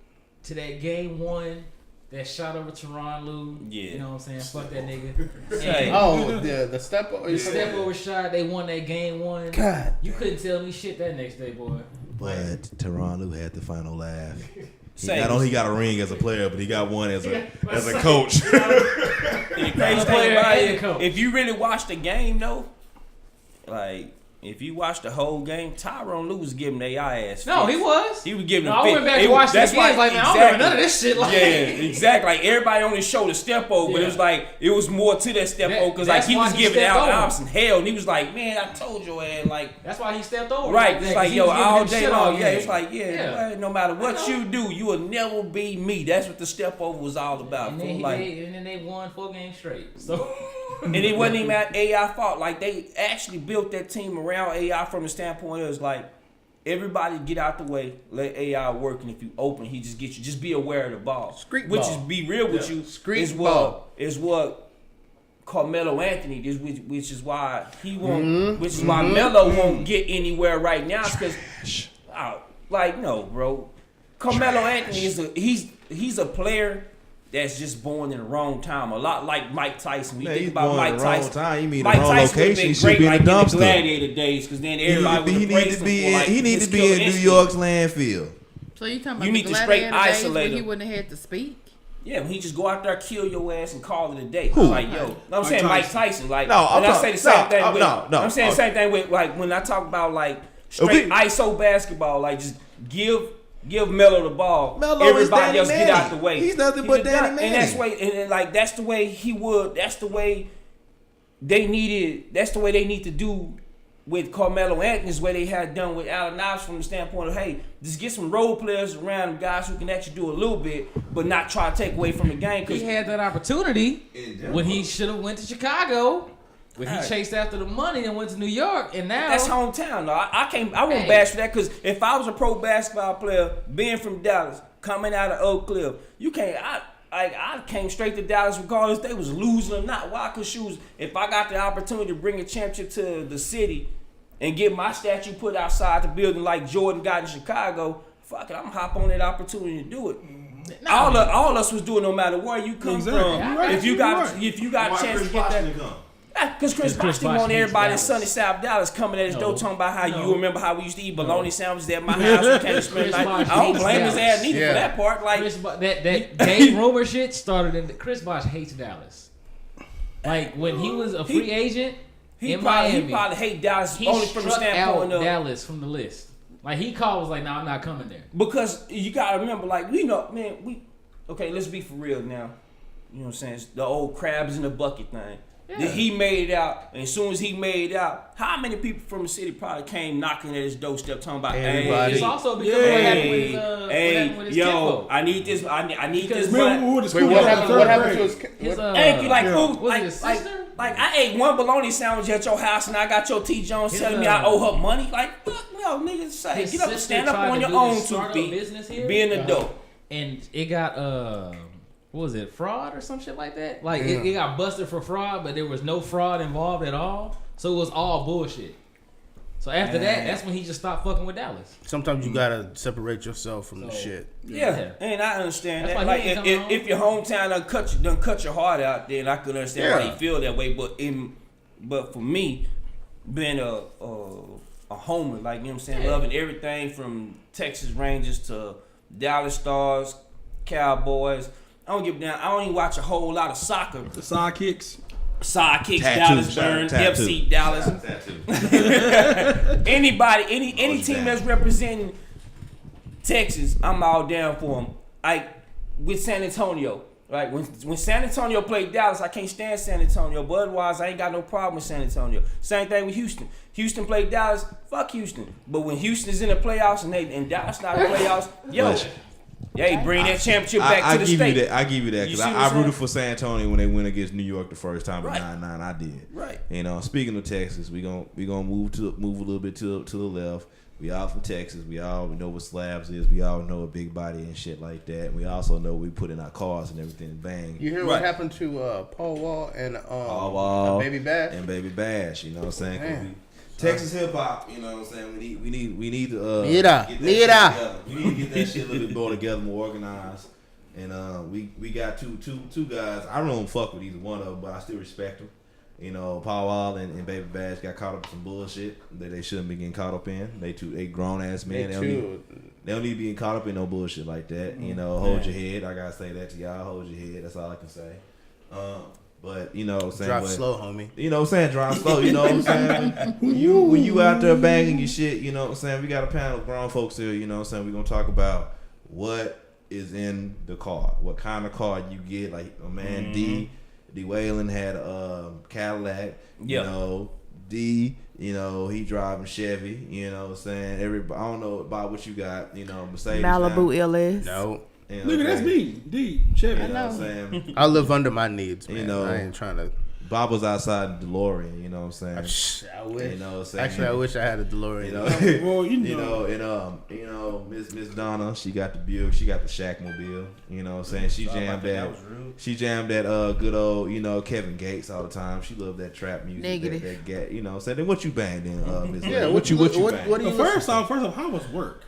to that game one, that shot over Teron Lue. Yeah, you know what I'm saying? Fuck that nigga. The step over. The step over shot. They won that game one. God, you couldn't tell me shit that next day, boy. But Teron Lue had the final laugh. Not only he got a ring as a player, but he got one as a coach. The crazy thing about it, if you really watch the game though, like if you watch the whole game, Tyronn Lue was giving their ass. No, he was. He was giving them. I went back and watched the games. Like, man, I don't remember none of this shit. Like, yeah, exactly. Like everybody only showed the step over, but it was like it was more to that step over because like he was giving Allen Iverson hell, and he was like, "Man, I told your ass." Like that's why he stepped over. Right, it's like yo, all day long. Yeah, it's like no matter what you do, you will never be me. That's what the step over was all about. And then they won 4 games straight. So. And it wasn't even AI fault. Like they actually built that team around AI from the standpoint of like everybody get out the way, let AI work, and if you open, he just get you. Just be aware of the ball. Which is be real with you. Is what Carmelo Anthony is, which is why he won't. Which is why Melo won't get anywhere right now. Because no, bro. Carmelo Anthony is he's a player that's just born in the wrong time. A lot like Mike Tyson. When you think about Mike Tyson, time. You mean Mike the wrong Tyson location? He should great be in like the dumpster. In the Gladiator days, because then everybody he need to be in New York's landfill. So you talking about you the need to straight Gladiator days isolate when he him. wouldn't have had to speak? Yeah, when he just go out there, kill your ass, and call it a day. Who? Like, yo, I'm saying Mike Tyson. Like, no, and I say the same thing with. I'm saying the same thing with like when I talk about like straight ISO basketball. Like, just give Melo the ball. Everybody else get out the way. He's nothing but Danny Manning. And that's that's the way he would. That's the way they needed. That's the way they need to do with Carmelo Anthony. Is where they had done with Allen Iverson from the standpoint of, hey, just get some role players around, guys who can actually do a little bit, but not try to take away from the game. He had that opportunity when he should have went to Chicago. But he chased after the money and went to New York, and now That's hometown. though. I won't bash for that because if I was a pro basketball player, being from Dallas, coming out of Oak Cliff, you can't. I came straight to Dallas regardless they was losing or not. Why? Cause shoes. If I got the opportunity to bring a championship to the city and get my statue put outside the building like Jordan got in Chicago, fuck it, I'm hop on that opportunity to do it. All of us was doing no matter where you come from. Right. If you got a chance to get that. Because Chris Bosh didn't want everybody in sunny South Dallas coming at his door talking about how you remember how we used to eat bologna sandwiches at my house. We came to spend the night. I don't blame his ass neither for that part. Like that Dave Romer shit started in Chris Bosh hates Dallas. Like when he was a free agent in Miami, he probably hate Dallas he only from the standpoint of Dallas from the list. Like he called was like, "No, I'm not coming there." Because you gotta remember, like let's be for real now. You know what I'm saying? It's the old crabs in the bucket thing. Yeah. That he made it out, and as soon as he made it out, how many people from the city probably came knocking at his doorstep talking about, everybody. It's also because what happened with his tempo. I need this. I need this. What happened to his? Thank you. Like who? Was it his sister? Like I ate one bologna sandwich at your house, and I got your T. Jones telling me I owe her money. Like fuck no, niggas say get up and stand up on your own 2 feet. Be an adult. And it got what was it, fraud or some shit like that? Like it got busted for fraud, but there was no fraud involved at all. So it was all bullshit. So after that, that's when he just stopped fucking with Dallas. Sometimes you gotta separate yourself from the shit. Yeah, and I understand that. Like if your hometown done cut your heart out, then I could understand why you feel that way. But for me, being a homer, like you know what I'm saying, loving everything from Texas Rangers to Dallas Stars, Cowboys. I don't give a damn. I don't even watch a whole lot of soccer. The sidekicks. Dallas Burn, FC Dallas. Anybody, any team that's representing Texas, I'm all down for them. Like with San Antonio, right? When San Antonio played Dallas, I can't stand San Antonio. But otherwise, I ain't got no problem with San Antonio. Same thing with Houston. Houston played Dallas, fuck Houston. But when Houston is in the playoffs and Dallas not in the playoffs, hey, bring that championship back to the state. I give you that because I rooted for San Antonio when they went against New York the first time in '99. I did. Right. You know, speaking of Texas, we gonna move a little bit to the left. We all from Texas. We all know what slabs is. We all know a big body and shit like that. We also know we put in our cars and everything. Bang. You hear what happened to Paul Wall and Baby Bash? And Baby Bash. You know what I'm saying? Texas hip hop, you know what I'm saying? We need to get that shit together. We need to get that shit a little bit more together, more organized. And we got two guys. I don't fuck with either one of them, but I still respect them. You know, Paul Wall and Baby Bash got caught up in some bullshit that they shouldn't be getting caught up in. They grown ass men. They don't need to be getting caught up in no bullshit like that. You know, hold your head. I gotta say that to y'all. Hold your head. That's all I can say. But you know what I'm saying? Drive slow, homie. You know what I'm saying? Drive slow, you know what I'm saying? when you out there banging your shit, you know what I'm saying? We got a panel of grown folks here, you know what I'm saying? We're going to talk about what is in the car. What kind of car you get. Like, my man D Whalen had a Cadillac. You know, D, you know, he driving Chevy. You know what I'm saying? I don't know about what you got, you know, Mercedes. Malibu LS. No. You know, Look, that's me. D. Chevy. You know what I'm saying? I live under my needs, man. You know, I ain't trying to. Bob was outside the DeLorean, you know what I'm saying? I wish. You know what I'm saying? Actually, I wish I had a DeLorean. You know, well, you know, Miss Donna, she got the Buick, she got the Shackmobile. You know what I'm saying? She jammed that good old, you know, Kevin Gates all the time. She loved that trap music. Negative. That you know what I'm saying? Then what you banged in, Miss? Yeah, what you banged? What do you first off, how was work?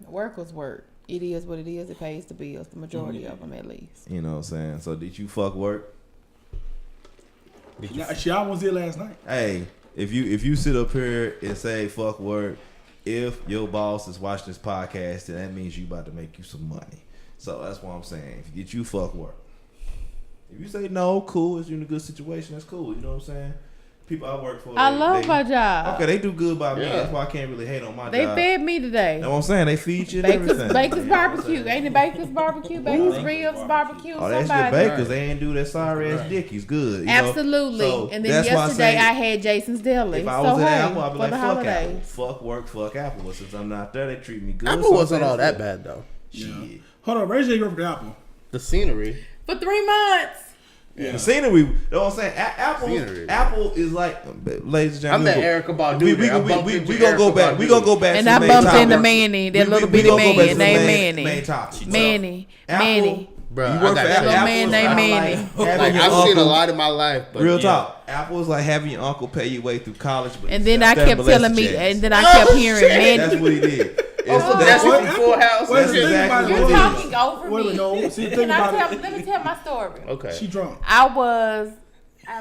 Work was work. It is what it is. It pays the bills. The majority of them, at least. You know what I'm saying? So did you fuck work? She almost did last night. Hey, if you sit up here and say fuck work, if your boss is watching this podcast, then that means you about to make you some money. So that's what I'm saying. Did you fuck work? If you say no, cool. If you're in a good situation, that's cool. You know what I'm saying? People I work for. I love my job. Okay, they do good by me. That's why I can't really hate on my They job. fed me today. You know what I'm saying? They feed you and everything. Baker's barbecue. Ain't it Baker's barbecue? Baker's ribs barbecue. Oh, that's the Bakers. They ain't do that sorry ass Dickies good. You Absolutely. So and then yesterday I had Jason's Deli. If I was at Apple, I'd be for like, the fuck holidays. Apple. Fuck work, fuck Apple. But since I'm not there, they treat me good. Apple wasn't all that bad, though. Shit. Hold on, Ray J worked for Apple. The scenery. For 3 months. The scenery, you know what I'm saying? Apple is like, ladies and gentlemen. I'm the Eric Badu. We gonna go back. We gonna go back. And to I the main bumped topic. into Manny, that little bitty gonna go back to man the named main Manny. topic. Manny. Apple, Manny. Bro, you work for Little Apple. man named Manny. Like, I've seen a lot in my life. But Real talk. Apple is like having your uncle pay your way through college. But And then I kept telling me, and then I kept hearing Manny. That's what he did. That's from Full House. Wait, That's think exactly about it. what You're it is. talking over Wait a me. minute, no. See, think Can I about it. let me tell my story. Okay. She drunk. I'm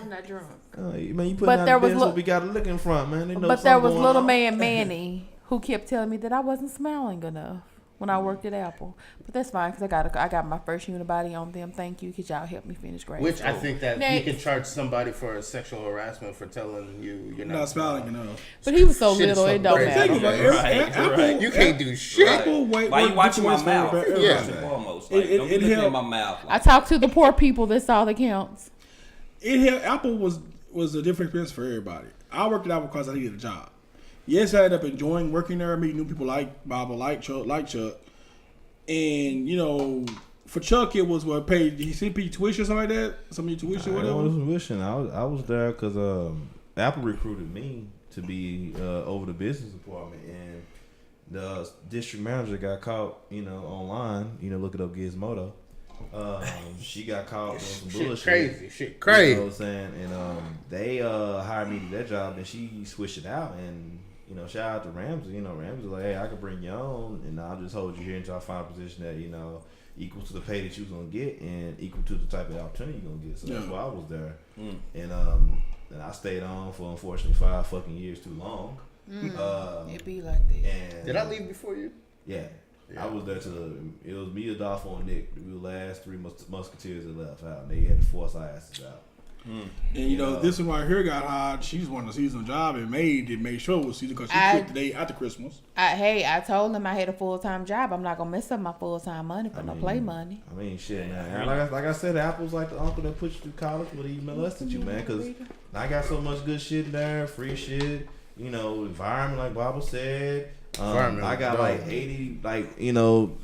not drunk. Man, you putting But out there the was business look- we got to look in front, man. They know But there something was going little on. man Manny who kept telling me that I wasn't smiling enough when I worked at Apple. But that's fine because I got my first unibody on them. Thank you because y'all helped me finish grade Which school. I think that Next. you can charge somebody for sexual harassment for telling you you're Not smiling enough. But he was so Shit is little, so it don't crazy. Think matter. about it. Right, Apple, right. You can't do shit. Apple, Why you watching my mouth? Yeah. First and foremost, like, It don't be looking at helped. my mouth. I talk to the poor people. That's all that counts. Apple was a different experience for everybody. I worked at Apple because I needed a job. Yes, I ended up enjoying working there, meeting new people like Bob, like Chuck, and you know, for Chuck it was what paid. He sent me tuition or something like that. Some of your tuition, I whatever. wasn't wishing. I was there because Apple recruited me to be over the business department, and the district manager got caught, online. Look it up, Gizmodo. She got caught doing some bullshit. Shit crazy. You know what I'm saying? And they hired me to that job, and she switched it out. And shout out to Ramsey. Ramsey was like, hey, I could bring you on, and I'll just hold you here until I find a position that equal to the pay that you was gonna get, and equal to the type of opportunity you're gonna get. So that's why I was there. And I stayed on for unfortunately 5 fucking years too long. It be like that. And Did I leave before you? Yeah. I was there till it was me, Adolfo, and Nick. We were the last 3 musketeers that left out. And they had to force our asses out. And this one right here got hired. She just wanted a seasonal job and made sure it was seasonal because she quit the day after Christmas. I told him I had a full-time job. I'm not gonna mess up my full-time money for no play money. I mean, shit, man. Like I said, Apple's like the uncle that put you through college, but he molested you, man. Because I got so much good shit in there, free shit. Environment, like Baba said. I got like 80,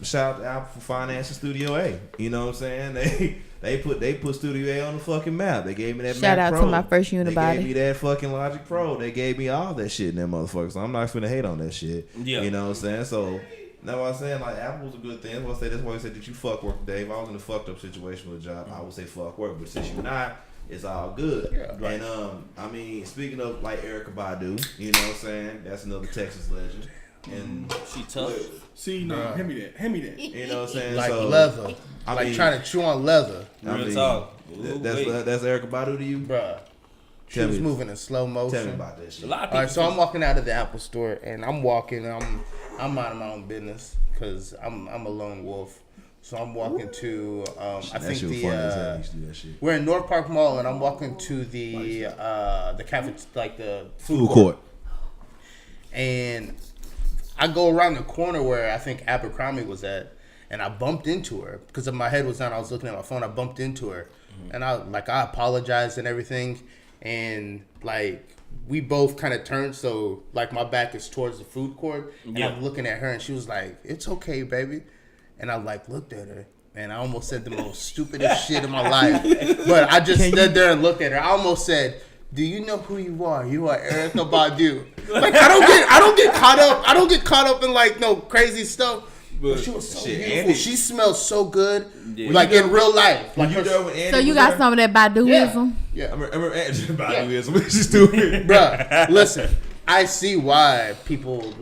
shout out to Apple for financing Studio A. You know what I'm saying? They put Studio A on the fucking map. They gave me that Shout Mac out Pro. to my first unibody. They gave me that fucking Logic Pro. They gave me all that shit in that motherfucker. So I'm not finna hate on that shit. Yeah. You know what I'm saying? So that's what I'm saying. Like, Apple's a good thing. That's why I said that you fuck work, Dave. If I was in a fucked up situation with a job, I would say fuck work. But since you're not, it's all good. Yeah, right. And speaking of like Erick Badu, you know what I'm saying? That's another Texas legend. And She tough. See, no, hand me that. you know what I'm saying? Like so, leather. I Like mean, trying to chew on leather. Real talk. That's Erick Badu to you? Bruh. She Tell was me. moving in slow motion. Tell me about that shit. A lot of All people. right, so I'm walking out of the Apple store, and I'm walking. I'm minding my own business because I'm a lone wolf. So I'm walking to I That think shit was funny as hell. You used to do that shit. we're in North Park Mall, and I'm walking to the cafe, like the Food court. and I go around the corner where I think Abercrombie was at, and I bumped into her because my head was down. I was looking at my phone. I bumped into her, and I apologized and everything, and we both kind of turned, so my back is towards the food court, and I'm looking at her, and she was like, "It's okay, baby," and I looked at her. And I almost said the most stupidest shit in my life, but I just stood there and looked at her. I almost said, "Do you know who you are? You are Erick Badu." I don't get caught up. I don't get caught up in no crazy stuff. But she was so beautiful. Andy, she smelled so good, Yeah. in real life. When you there with Andy So you was got there? some of that Baduism? Yeah, I remember Andy Badu is. What is she doing? bruh. Listen, I see why people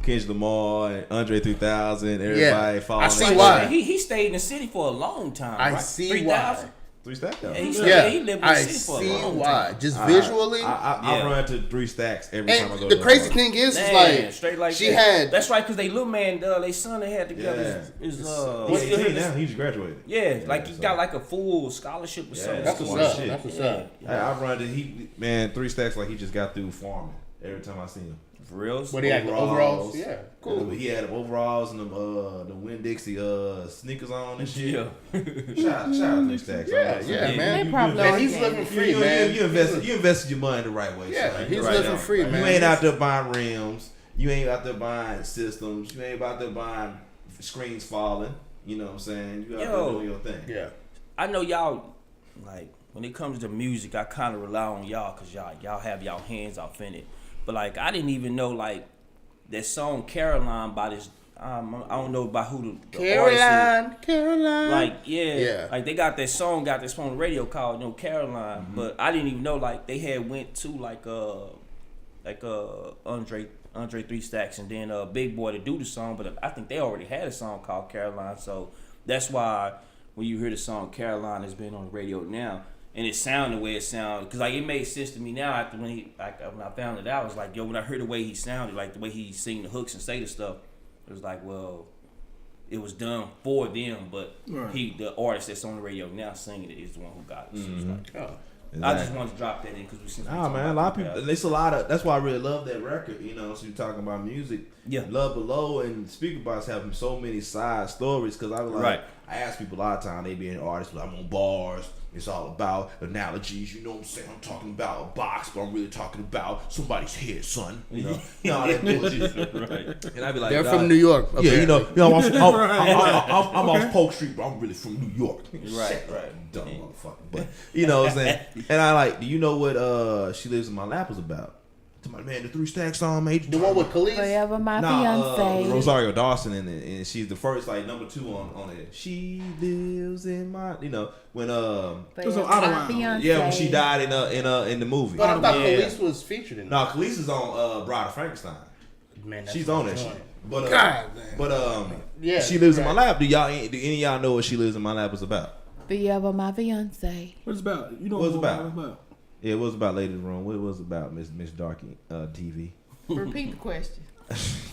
Kendrick Lamar and Andre 3000, everybody following. I see that why. shit. He stayed in the city for a long time. I right? see 3,000? why. 3 Stacks though. Yeah, he lived in the I city for a see long why. time. Just visually. I Yeah. run to 3 Stacks every time I go And to the crazy park. thing is Man, straight like she that. had. That's right, because they little man, they son, they had together. Yeah. Is He's still 18 his- now. He just graduated. Yeah, he so- got a full scholarship or Yeah, something. That's what's Smart up. shit. That's what's Yeah. up. I run to 3 Stacks like he just got through farming every time I see him. For real? What do you have? The overalls? Yeah, cool. He had overalls and the Winn-Dixie sneakers on and shit. Yeah. Shout out to 3 Stacks. Yeah, man. They probably And are he's gang. living free, You man. invested your money the right way. Yeah, son. he's Right living now. free, man. You ain't out there buying rims. You ain't out there buying systems. You ain't out there buying screens falling. You know what I'm saying? You out there doing your thing. Yeah. I know y'all like when it comes to music, I kind of rely on y'all because y'all have y'all hands off in it. But like I didn't even know like that song Caroline by this. I don't know about who the artist is. Caroline. Like like they got this song on the radio called Caroline, but I didn't even know like they had went to like Andre 3 Stacks and then Big Boy to do the song, but I think they already had a song called Caroline, so that's why when you hear the song Caroline, it's been on the radio now, and it sounded the way it sounded because like it made sense to me now after when I found it out. I was like, yo, when I heard the way he sounded, like the way he sing the hooks and say the stuff. It was like, well, it was done for them, but the artist that's on the radio now singing it is the one who got it. So it's like, Exactly. I just wanted to drop that in because man, a lot of people. There's a lot of. That's why I really love that record. You know, so you're talking about music. Yeah, Love Below and Speaker Box having so many side stories. Because I was like, I ask people a lot of time. They be an artist, but I'm on bars. It's all about analogies. You know what I'm saying? I'm talking about a box, but I'm really talking about somebody's head, son. You know, that bullshit. Right. And I be like, they're from New York. Yeah, you know, I'm Okay. off Polk Street, but I'm really from New York. Right. Dumb motherfucker. But you know what I'm saying? And I like, do you know what She Lives in My Lap was about? To my man, the 3 Stacks song, mate. The one with Khalees? Forever my fiance. Rosario Dawson in it, and she's the first like number 2 on it. She lives in my, you know, when Forever my fiance. yeah, when she died in the movie. But I thought Khalees was featured in it. No, Khalees is on Bride of Frankenstein. Man, that's She's on that joint. shit. But God, yeah, She Lives in My Lap. Do any of y'all know what She Lives in My Lap was about? Forever my fiance. What it's about? You know What it's what about? it's about. Yeah, it was about Ladies Room. What it was about, Miss Darky TV. Repeat the question.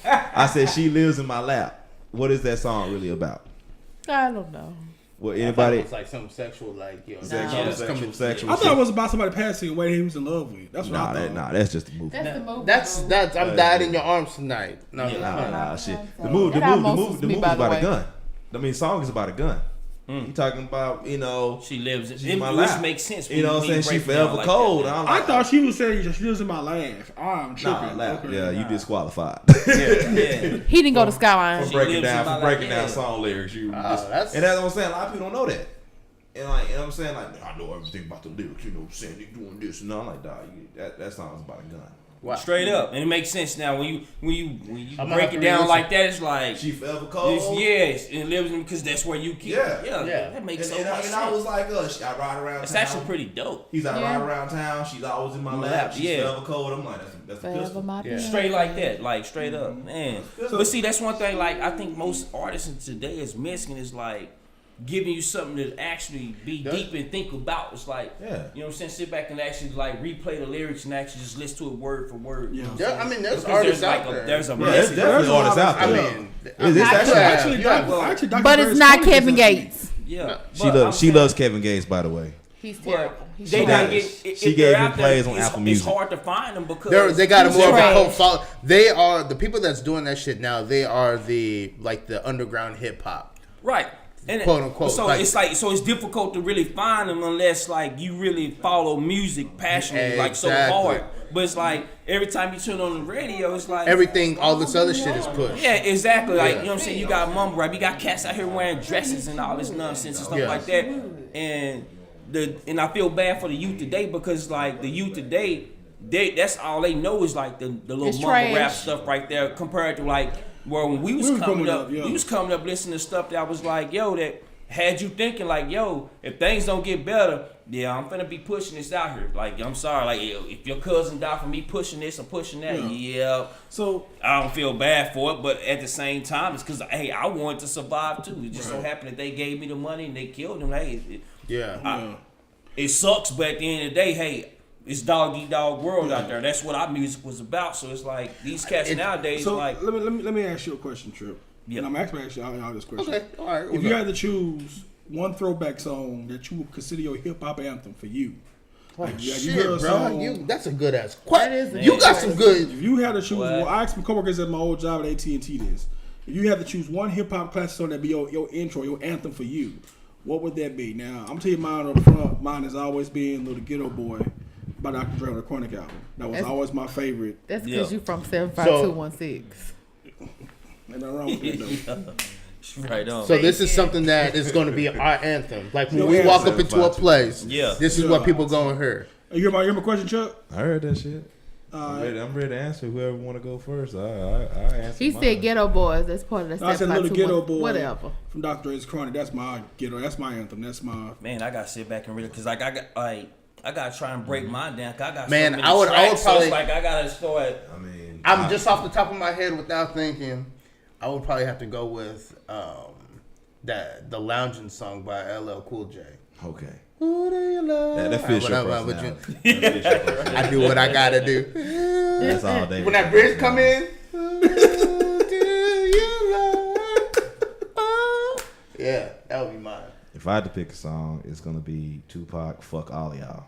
I said She Lives in My Lap. What is that song really about? I don't know. Well, I thought anybody? it was like something sexual, like Sexual. I thought it was about somebody passing away he was in love with. That's what I thought. That's just the movie. That's the movie. That's I'm dying in your arms tonight. No, Shit. The That movie almost was me, is by the about a way. gun. I mean, song is about a gun. You talking about, you know, she lives in she's my which lap. makes sense. You know what I'm saying? She forever like cold. that, I'm I like, thought she was saying she lives in my laugh. I'm tripping. lap. Okay. Yeah, you disqualified. yeah. He didn't go to Skyline. For breaking lives in my down lap. song lyrics. And that's that's what I'm saying. A lot of people don't know that. And like, I'm saying, like, I know everything about the lyrics. You know what I'm saying? They doing this. And I'm like, dog, that song's about a gun. Wow. Straight up, and it makes sense now when you I'm gonna break have it to down re-listen. like that. It's like She forever cold. yes, and it lives in because that's where you keep. Yeah. That makes so much And sense. I was like, I ride around It's town. actually pretty dope. He's like, Yeah. ride around town. She's always in my lap. She's Yeah. forever cold. I'm like, that's a Forever pistol. my Yeah. fiance. Straight like that, like straight up, man. So- But see, that's one thing. Like I think most artists today is missing is like giving you something to actually be deep and think about. It's like, Yeah. you know what I'm saying? Sit back and actually like replay the lyrics and actually just listen to it word for word. Yeah. There, I mean, there's Because artists like out there. there's a Yeah, there's message. definitely artists out I there. mean, It's actually- But it's not Kevin Gates. Yeah, She loves Kevin Gates, by the way. He's terrible. He's They terrible. not get. She gave him plays on Apple Music. It's hard to find them because they got a more of a trash. cult follow. They are the people that's doing that shit now. They are the underground hip hop. right. And Quote, unquote, So like- it's difficult to really find them unless like you really follow music passionately like so Exactly. hard. But it's like every time you turn on the radio, it's like Everything, all this other shit is pushed. yeah, exactly. Like Yeah. you know what I'm saying. You got mumble rap. You got cats out here wearing dresses and all this nonsense and stuff Yeah. like that. And I feel bad for the youth today because like the youth today, that's all they know is like the little It's mumble trash. rap stuff right there compared to like where when we was coming up, yeah. we was coming up listening to stuff that was like, yo, that had you thinking like, yo, if things don't get better, yeah, I'm finna be pushing this out here. Like, I'm sorry, like if your cousin died for me pushing this or pushing that, yeah, So I don't feel bad for it, but at the same time, it's because hey, I wanted to survive too. It just so happened that they gave me the money and they killed him. Hey, it sucks, but at the end of the day, hey, it's dog eat dog world out there. That's what our music was about. So it's like these cats nowadays, so like let me ask you a question, Trip. Yeah. And I'm actually asking y'all this question. Okay, all right. If you had to choose one throwback song that you would consider your hip hop anthem for you, like, you Shit, heard a bro, song- that's a good ass That question. is a You good got some good. if you had to choose, What? well, I asked my coworkers at my old job at AT&T this. If you had to choose one hip hop classic song that be your intro, your anthem for you, what would that be? Now I'm gonna tell you mine up front. Mine has always been "Little Ghetto Boy" by Dr. Dre on the Chronic album. That was always my favorite. That's because Yeah. you from 75216. Ain't nothing wrong with it though. Right on. So this is something that is going to be our anthem. Like when we walk up into a place, this is what people going to hear. You hear my question, Chuck? I heard that shit. I'm ready to answer. Whoever want to go first, I answer. He mine. said Ghetto Boys. That's part of the I said Little Ghetto Boy. Whatever. From Dr. Dre's Chronic. That's my ghetto. That's my anthem. That's my. Man, I gotta sit back and read it because like I gotta try and break mine down. 'Cause I got Man, so many I would tracks, so probably- it's like I gotta start. I mean, I'm just off the top of my head without thinking. I would probably have to go with the lounging song by LL Cool J. okay. Who do you love? That fits your Whatever, but personality. I do what I gotta do. That's all day. When that bridge come in, who do you love? Oh. Yeah, that would be mine. If I had to pick a song, it's gonna be Tupac. Fuck all y'all.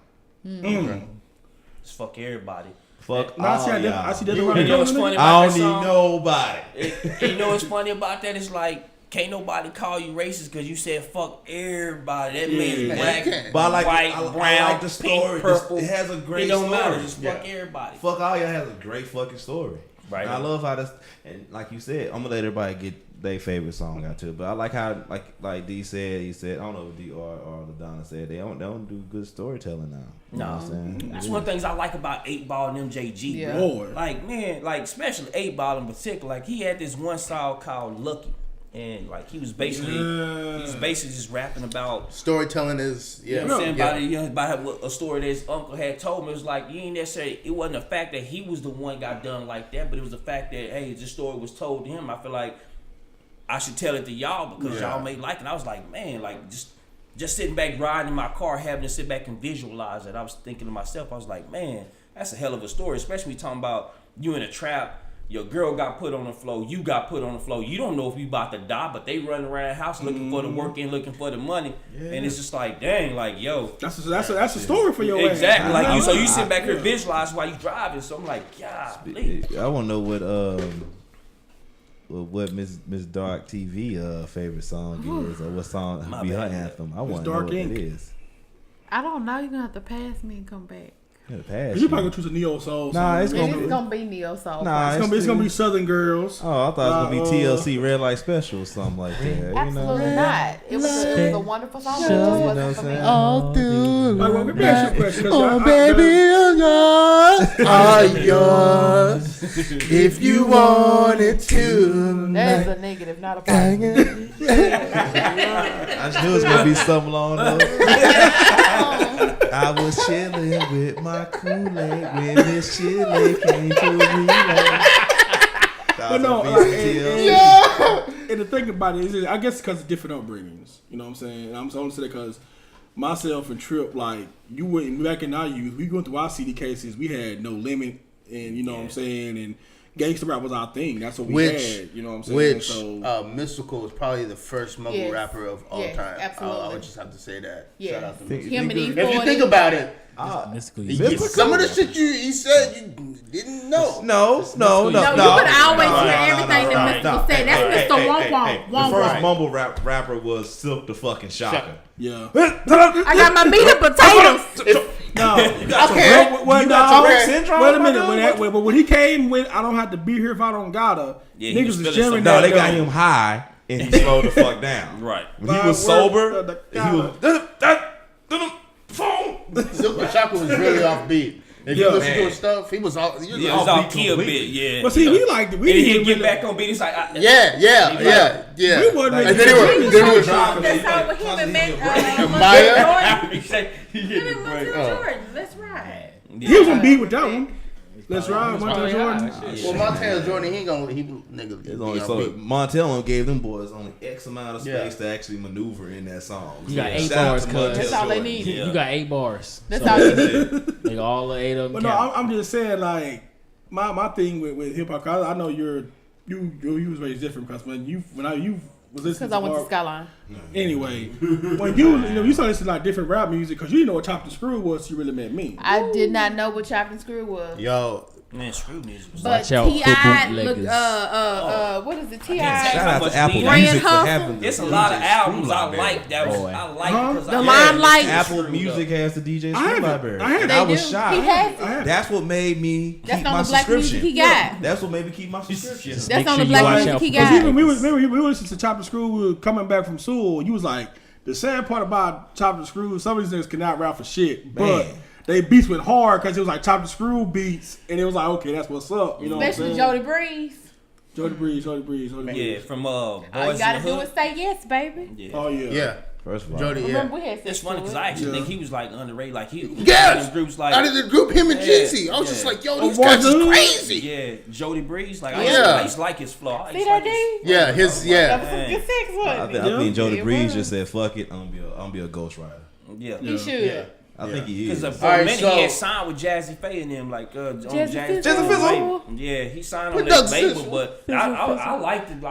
Just fuck everybody. Fuck No, I all see y'all. I see that. You know what's funny I about don't that need song? nobody. You know what's funny about that? It's like can't nobody call you racist because you said fuck everybody. That means black, But I like, white, I brown, like the story. pink, purple. It has a great It don't story. matter. Just fuck everybody. Fuck all y'all has a great fucking story. Right. And I love how this, and like you said, I'm gonna let everybody get their favorite song out too. But I like how, like D said, he said, I don't know if D or LaDonna said, they don't do good storytelling now. You know what I'm saying? That's one of the things I like about 8 Ball and MJG. Yeah. Bro. Lord. Like man, like especially 8 Ball in particular. Like he had this one song called Lucky, and like he was basically just rapping about. Storytelling is You know what I'm saying? About a story that his uncle had told me. It was like, you ain't necessarily, it wasn't the fact that he was the one got done like that, but it was the fact that, hey, this story was told to him. I feel like I should tell it to y'all because y'all may like it. I was like, man, like just sitting back riding in my car, having to sit back and visualize it. I was thinking to myself, I was like, man, that's a hell of a story, especially talking about you in a trap. Your girl got put on the floor. You got put on the floor. You don't know if you about to die, but they running around the house looking for the work and looking for the money. Yeah. And it's just like, dang, like, yo. That's a story for your exactly. ass. Like you, so you sit back here visualize while you driving. So I'm like, yeah. I want to know what Miss Dark TV favorite song is, or what song be her anthem. I want to know what it is. I don't know. You're gonna have to pass me and come back. You pass. You probably gonna choose a neo soul. Nah, it's It's gonna be neo soul. Nah, it's gonna be Southern Girls. Oh, I thought it was gonna be TLC Red Light Special or something like that. Absolutely not. It was a wonderful song. But it just wasn't for me. All through. Like, well, let me ask you a question. Oh, baby, are yours if you wanted to. That is a negative, not a positive. I just knew it was gonna be something along those. I was chilling with my Kool-Aid when Miss Chile came to relay. But no, and the thing about it is, I guess because of different upbringings. You know what I'm saying? And I'm only saying that because myself and Trip, like, you went back in our youth, we went through our CD cases, we had No Limit, and you know what I'm saying, and gangster rap was our thing. That's what we had. You know what I'm saying? Which Mystical was probably the first mumble rapper of all time. Absolutely. I would just have to say that. Yeah. Shout out to Mystical. Him and If you think about it, Mystically. some of the shit he said you didn't know. No, you could always hear everything that Mystical said. That's Mr. Womp Womp. The first mumble rapper was Silk the fucking Shocker. Yeah. I got my meat and potatoes. No. Okay. You got Tourette syndrome? Wait a minute. When he came with I don't have to be here if I don't gotta, niggas was jamming that. No, they got him high and he slowed the fuck down. Right. When he was sober, he was phone. Silk the Shocker was really off beat. If you listen to his stuff, he was all. He was off key a bit, yeah. But see, we liked it. We and didn't he'd get back on beat. It's like, yeah. We wasn't And then they were That's how with him and Maya. he said he hit the break. Jordan. Let's ride. He was on beat with that one. Let's ride, Montana Jordan. Well, Montana Jordan, he nigga. So Montello gave them boys only X amount of space to actually maneuver in that song. You got 8 Shout out bars, to cuz. Montel That's all they Jordan. needed. You got 8 bars. That's all you need. Like all the 8 of them. But no, I'm just saying, like, my thing with hip hop. I know you was raised different because when you was listening. Because I went to Skyline. Anyway, when you started listening to like different rap music because you didn't know what Chopped and Screw was, you really met me. I did not know what Chopped and Screw was. Yo, Man, screw music. But Watch out for T.I. look, bootleggers. what is it? can't T.I. say Shout out much to Apple Brand Music for hustle. having the It's a lot of DJ albums Screw I Library. like that was Boy. I like because The I Limelight. Apple Music has the DJ I Screw have it. Library. I have it. And They I was do. shocked. He has it. I have it. That's what made me That's keep on my the black music subscription. he got. That's what made me keep my subscription. Just That's make on sure the you black watch music out he for got. Because even bootleggers. we listened to Chop and Screw. We were coming back from Sewell. You was like, the sad part about Chop and Screw, some of these niggas cannot rap for shit, but Man. they beats went hard because it was like Chop and Screw beats, and it was like, okay, that's what's up. You know Especially what I'm saying? Jody Breeze. Jody Breeze. Yeah, from Boys All you in the gotta do Hood. is say yes, baby. Yeah. Oh yeah. Yeah. First of all, Jody, yeah. Remember we had sex It's funny to because it. I actually Yeah. think he was like underrated. Like he Yes! in groups like Out of the group, him and Yeah, Jeezy. I was yeah. just like, yo, Oh, these guys Boys is in the Hood? crazy. yeah, Jody Breeze. Like Yeah. I used to like his flow. I used See to like that, his- D? Yeah, his, yeah. That was some good sex, I wasn't think, it? I think Jody It Breeze was. just said, "Fuck it, I'm gonna be a ghostwriter." Yeah. He should. I think he is. Because for All right, a minute so- he had signed with Jazzy Faye and them, like on Jazzy Jazzy Fizzle. Faye's label. Yeah, he signed on With that Doug label, Fizzle. but I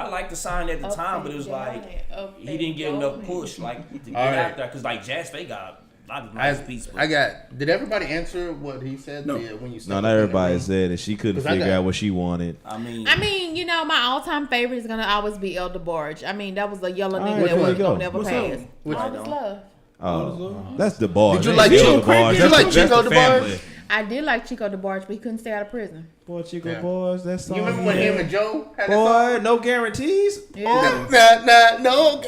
liked the sign at the time, but it was like Up he didn't get and enough going. push like to get All right. out there because like Jazz Faye got a lot of nice beats. But I got. Did everybody answer what he said? No. When you No, not everybody said that she couldn't 'Cause I figure got- out what she wanted. I mean, You know, my all-time favorite is gonna always be Elder Barge. I mean, that was a yellow All right, nigga which that one was you gonna go? never What's pass. up? Which All one? is love. Oh, that's the bar. Did you like Chico Bars? Did you like That's Chico the DeBarge? family. I did like Chico DeBarge, but he couldn't stay out of prison. Boy, Chico Yeah. Boys. That's You remember when him and Joe had that Boy, song? no guarantees. Yeah. No,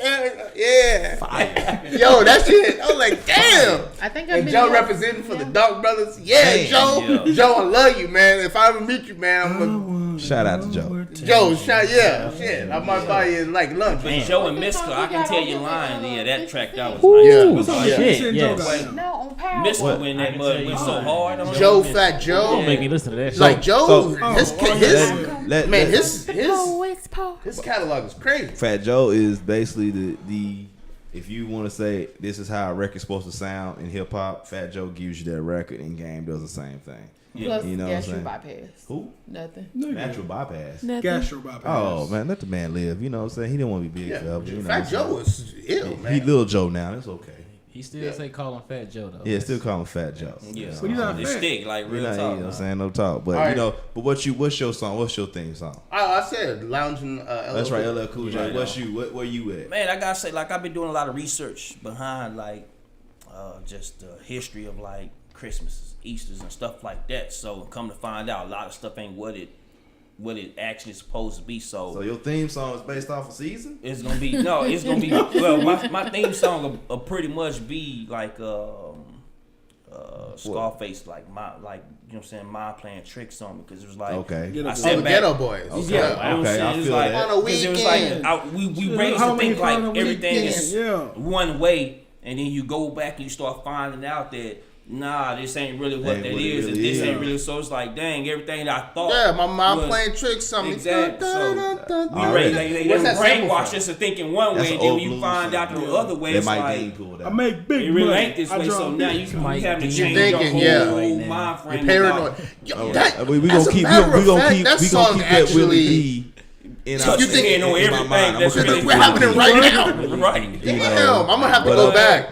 yeah. Yo, that shit. I was like, damn. I think I've And been Joe there. representing for the Yeah. Dark Brothers. Yeah, Man, Joe. yeah. Joe, I love you, man. If I ever meet you, man, I'm gonna. Shout out to Joe. Joe, shit. I might buy you like lunch. but Man. Joe and What's the Miska, song I you can got tell on you your, lying. Yeah, that Big track that was Six? nice. Yeah. That was What's up? like- Shit, Shit, yes. Joe got. No, on Power. Miska What? when I that can mud tell you went so lying. hard on Joe, him. Fat Joe. Don't make me listen to that shit. Like Joe, So- his Let- man, let- his Poets, poets. his catalog is crazy. Fat Joe is basically the if you want to say this is how a record's supposed to sound in hip hop, Fat Joe gives you that record, and Game does the same thing. Plus, You know what I'm gastro saying? bypass. Who? Nothing. Natural bypass. Nothing. Gastro bypass. Oh man, let the man live. You know what I'm saying? He didn't want to be big Yeah, forever. You know Fat what Joe I'm was ill, saying? man. He little Joe now. It's okay. He still say call him Fat Joe though. Yeah, still call him Fat Joe. Yeah, But he's not it fat. stick like You real know, you talk. know what I'm saying? No talk. But All right. you know, but what's your song? What's your theme song? I said lounging. That's right, LL Cool J. Right What's on. you? Where you at? Man, I gotta say, like I've been doing a lot of research behind like just the history of like Christmases, Easters, and stuff like that. So come to find out, a lot of stuff ain't what it actually is supposed to be. So your theme song is based off a season? It's gonna be well. My theme song will pretty much be like Scarface, like you know what I'm saying, mind playing tricks on me because it was like Okay. Get I up sat Oh, the back. Ghetto Boys. Okay. Yeah, you know what I'm Okay, I saying? It's feel like, that. On a 'cause it was like weekend. we Yeah, raised how to many think like fun on everything weekends? is Yeah. one way, and then you go back and you start finding out that nah, this ain't really what Ain't that what it is, and really this is. ain't really. So it's like, dang, everything that I thought. Yeah, my mom was- playing tricks on me. Exactly. So we Alright. raised they What's that sample brainwash from? us to thinking one That's way, and an then old when you blues find song. out the other way, That it's Mike like Dean pulled I out. make big it really money. ain't this I way. draw So now big. you Mike having to Dean. change Thinking, your yeah. whole Right now. mind frame. Paranoid. about- Yo, that, We as gonna a keep matter of fact, that we song gonna keep that Willie actually. D in So our you think in know my everything mind. I'm that's gonna really come We're back to having it Willie D. right now. Right. You know, Damn, I'm gonna have to but, go back.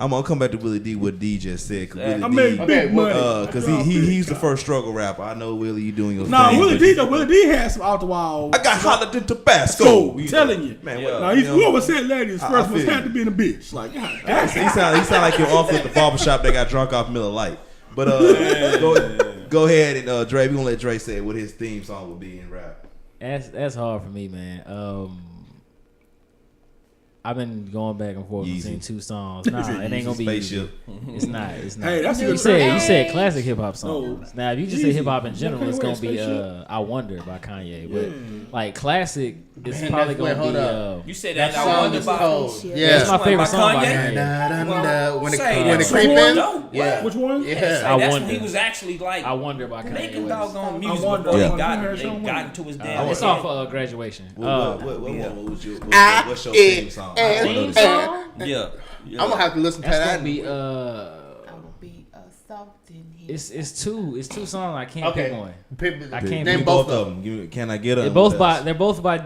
I'm gonna come back to Willie D. What D just said. 'Cause I Willie make D, big money. because I draw big. he's the first struggle rapper. I know Willie, you doing your Nah, thing. Willie but D. though, Willie D. has some out the wild. I got hollered in Tabasco. Go, You telling know, you. man. Yeah. Now you know, whoever said ladies I first feel was you. had to be in a bitch. Like, God he damn. sound like your uncle at the barbershop that got drunk off Miller Lite. But go ahead and Dre. We gonna let Dre say what his theme song would be in rap. That's hard for me, man. I've been going back and forth Yeezy. between two songs. Nah, it ain't gonna be Spaceship. easy. It's not. It's not. Hey, that's a you good said track. classic hip hop songs. Now, if you just say Easy. hip hop in general, Yeah, it's gonna be Spaceship. "I Wonder" by Kanye. But like classic, it's Man, probably that's- wait, gonna hold be. up. You said That that I song wonder is about. cold. Spaceship. Yeah. That's my favorite song by Kanye. Kanye. When it Say when that. it creep in. Dope. Yeah. Which one? Yeah, Yeah. say I that's Wonder. when he was actually like "I Wonder" by making Kanye. West. doggone music Wonder. before Yeah. he got Yeah. got into his damn. It's head. off Graduation. What was your what's your theme song? I wanna know Theme this. song? Yeah. I'm gonna have to listen to That's that. gonna be I will be a soft in here. It's two songs I can't pick one. I can't Name pick both of them. Can I get them? They're both by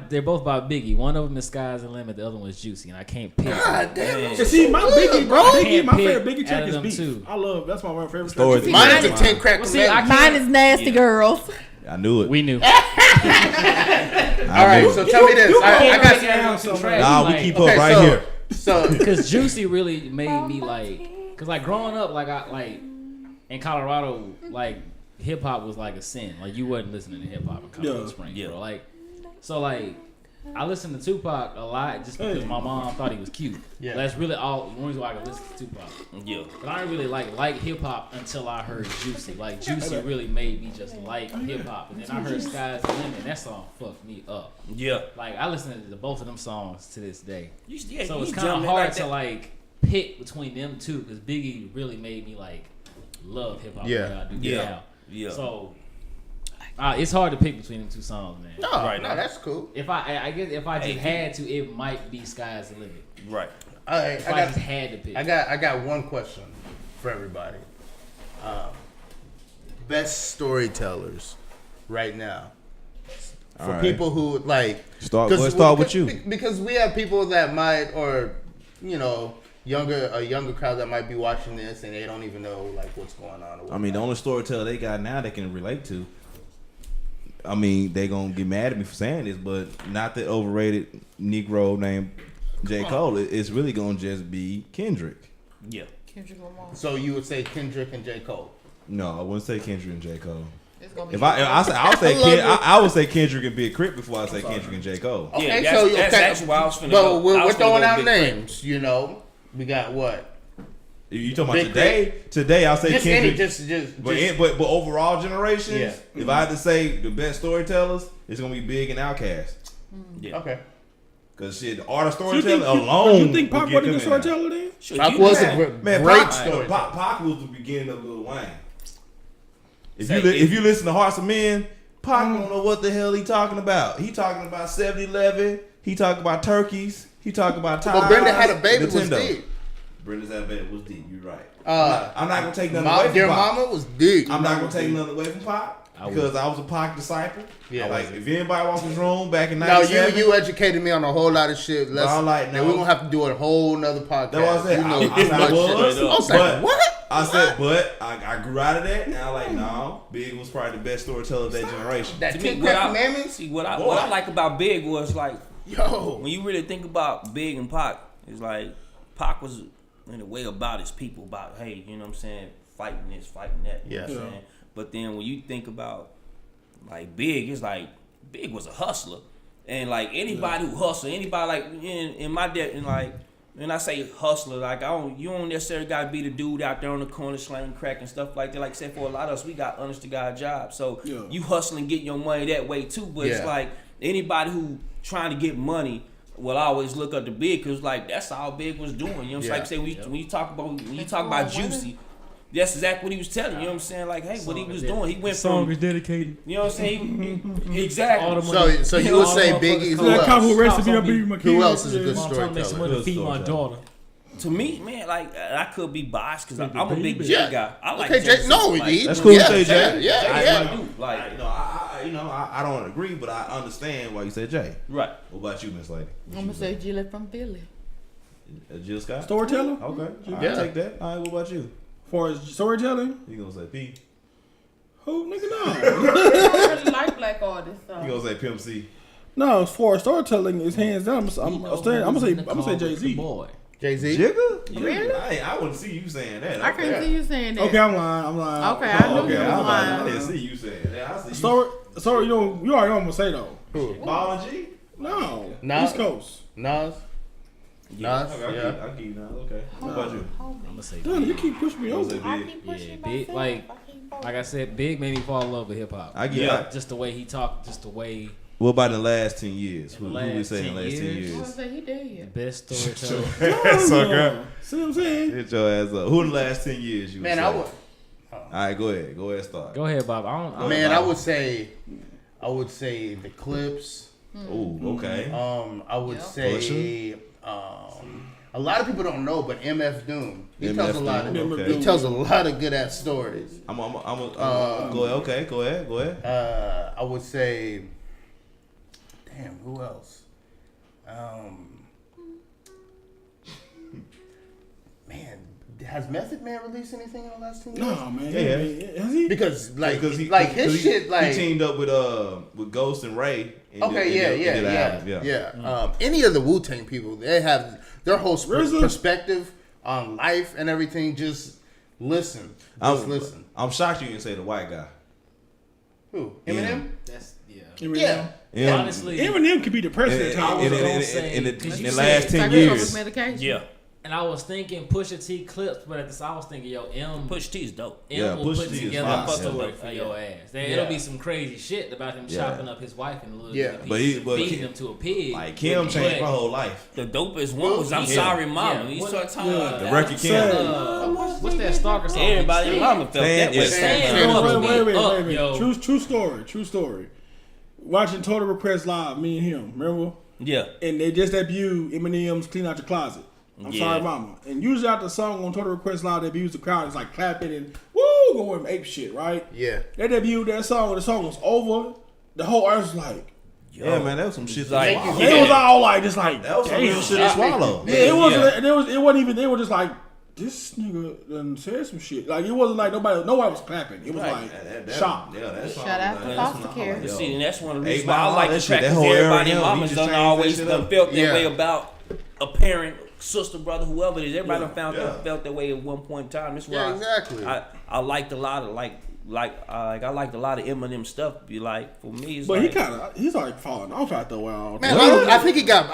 Biggie. One of them is Sky's the Limit. The other one is Juicy, and I can't pick. God damn. See, my Biggie, bro. Can't My pick favorite Biggie track out is of them Beef. two. I love. That's my favorite Story. track. Mine is the 10 crack. Well, see, I Mine is Nasty Girls. I knew it. We knew. All right, so tell me this. I got Nah, we keep up right here. So Because Juicy really made me cause growing up, in Colorado, hip hop was like a sin. Like you wasn't listening to hip hop in Colorado Springs, bro. I listened to Tupac a lot just because my mom thought he was cute. Yeah. That's really the reason why I could listen to Tupac. Yeah. But I didn't really like hip hop until I heard Juicy. Juicy really made me just like hip hop. And then I heard Sky's the Limit, and that song fucked me up. Yeah. I listen to both of them songs to this day. So it's kind of hard to pick between them two because Biggie really made me love hip hop the way I do now. Yeah. So it's hard to pick between them two songs, man. No, that's cool. If I guess if I just had to, it might be Sky's the Limit. Right. All right. If I just had to pick. I got one question for everybody. Best storytellers right now. For people who start with you. Because we have people that might, or a younger crowd that might be watching this and they don't even know what's going on. I mean, the only storyteller they got now they can relate to. I mean, they gonna get mad at me for saying this, but not that overrated Negro named J. Cole. It's really gonna just be Kendrick. Yeah. Kendrick Lamar. So you would say Kendrick and J. Cole? No, I wouldn't say Kendrick and J. Cole. I would say Kendrick and Big Crit before I say Kendrick and J. Cole. Okay, that's actually why I was finna go. But we're throwing out names, We got what? You talking about today? Today, I'll say just Kendrick. But overall generations, if I had to say the best storytellers, it's gonna be Big and Outkast. Yeah. Okay. Cause the art of storytelling alone. You think Pac was a good storyteller then? Pac was a great storyteller. Pac was the beginning of Lil Wayne. If you listen to Hearts of Men, Pac don't know what the hell he talking about. He talking about 7-Eleven. He talking about turkeys. He talking about ties. But Brenda Had a Baby was deep. Brenda's Had a Baby was deep. You're right. I'm not gonna take nothing away from Dear Pac. Mama was deep. I'm not gonna take nothing away from Pac because I was a Pac disciple. Yeah. If anybody walks his room back in '97, you educated me on a whole lot of shit. We're gonna have to do a whole nother podcast. That's what I said. What? I said, but I grew out of that, and I'm no. Big was probably the best storyteller of that generation. That 10 Commandments. See, what I like about Big was when you really think about Big and Pac, it's Pac was in a way about his people, about hey, you know what I'm saying, fighting this, fighting that. You know what I'm saying? But then when you think about Big, it's Big was a hustler, and anybody who hustle, anybody in my depth, and when I say hustler, you don't necessarily gotta be the dude out there on the corner slanging crack and stuff like that. Like I said, for a lot of us, we got honest to God jobs, so you hustle and get your money that way too. But it's anybody who trying to get money will always look up to Big because that's all Big was doing. You know what I'm saying? When you talk about Juicy. That's exactly what he was telling you. You know what I'm saying? Hey, what he was doing, he went song from is dedicated. You know what I'm saying? Exactly. So you would say Biggie? Who else is a good storyteller? To feed my daughter. To me, man, I could be biased because I'm a big Jay guy. I like Jay. No, that's cool to say Jay. Yeah. I don't agree, but I understand why you say Jay. Right. What about you, Miss Lady? I'm gonna say Jill from Philly. Jill Scott? Storyteller? Okay. I'll take that. All right, what about you? For his storytelling? You gonna say P? Who, nigga, no. I don't really like black artists. So. You gonna say Pimp C? No, for storytelling, is hands down. I'm gonna say Jay-Z. Jay-Z? Jigga? Really? I wouldn't see you saying that. I can't see you saying that. Okay, I'm lying. Okay, I knew you was lying. I didn't see you saying that. I see Sorry, you already know what I'm gonna say though. Who? Ball and G? No. Nas? East Coast. Nas? Nas? Okay, I'll give you Nas. Okay. What about you? I'm gonna say Damn, you keep pushing me over. Big. Like I said, Big made me fall in love with hip hop. I get it. Just the way he talked, just the way. What about the last 10 years? Who we say in the last 10 I years? was say he did. Best storyteller. Sucker. See what I'm saying? Hit your ass up. Who in the last 10 years you would say? I would. All right, go ahead, start. Go ahead, Bob. I would say the Clips. Oh, okay. I would say A lot of people don't know, but MF Doom, he MF tells a lot of Doom, okay. he tells a lot of good ass stories. I'm go ahead. Okay, go ahead. I would say, damn, who else? Man, has Method Man released anything in the last 2 years? No, man. Yeah. Has he? Because Because his shit he teamed up with Ghost and Ray. Yeah. Any of the Wu-Tang people, they have their whole perspective on life and everything. Just listen. Listen. I'm shocked you didn't say the white guy. Who? Eminem? That's Eminem. Yeah. Honestly, Eminem could be the president. In the 'cause last you 10 Psychotropic years. medication. Yeah. and I was thinking Pusha T clips, but at this I was thinking, yo, Push T is dope. Yeah, will Pusha put T is together fire. a story Yeah. for your ass. Then Yeah. it'll be some crazy shit about him chopping up his wife in little Yeah. pieces, But feeding Kim- him to a pig. Like Kim changed my whole life. The dopest one was I'm Yeah. Sorry Mama. Yeah. You What- start talking about The that. record Kim. What's that stalker song? Everybody Stan. mama felt that way. Stan. Wait. True story. Watching Total Request live, me and him, remember? Yeah. And they just debuted Eminem's "Clean Out Your Closet." I'm sorry, Mama. And usually after the song on Total Request live, they debuts the crowd is like clapping and woo, going ape shit, right? Yeah. They debuted that song. When the song was over, the whole earth was like, Yeah, man, that was some shit. Like- Like, they was all like, just like, that was some real damn. shit to swallow. Yeah, it wasn't even. They were just like, this nigga done said some shit. Like it wasn't like nobody was clapping. It was like shock. Yeah, that's Shout out to foster care. See, and that's one of the Hey, reasons why I Mama, like that the shit, track that because whole everybody era, in he Mama's just done changed always that shit done up. felt that Yeah. way about a parent, sister, brother, whoever it is. Everybody done found Yeah. felt that way at one point in time. That's why Yeah, exactly. I liked a lot of I liked a lot of Eminem stuff. Be like for me, it's But like, he's like falling off after a while. Man, I think he got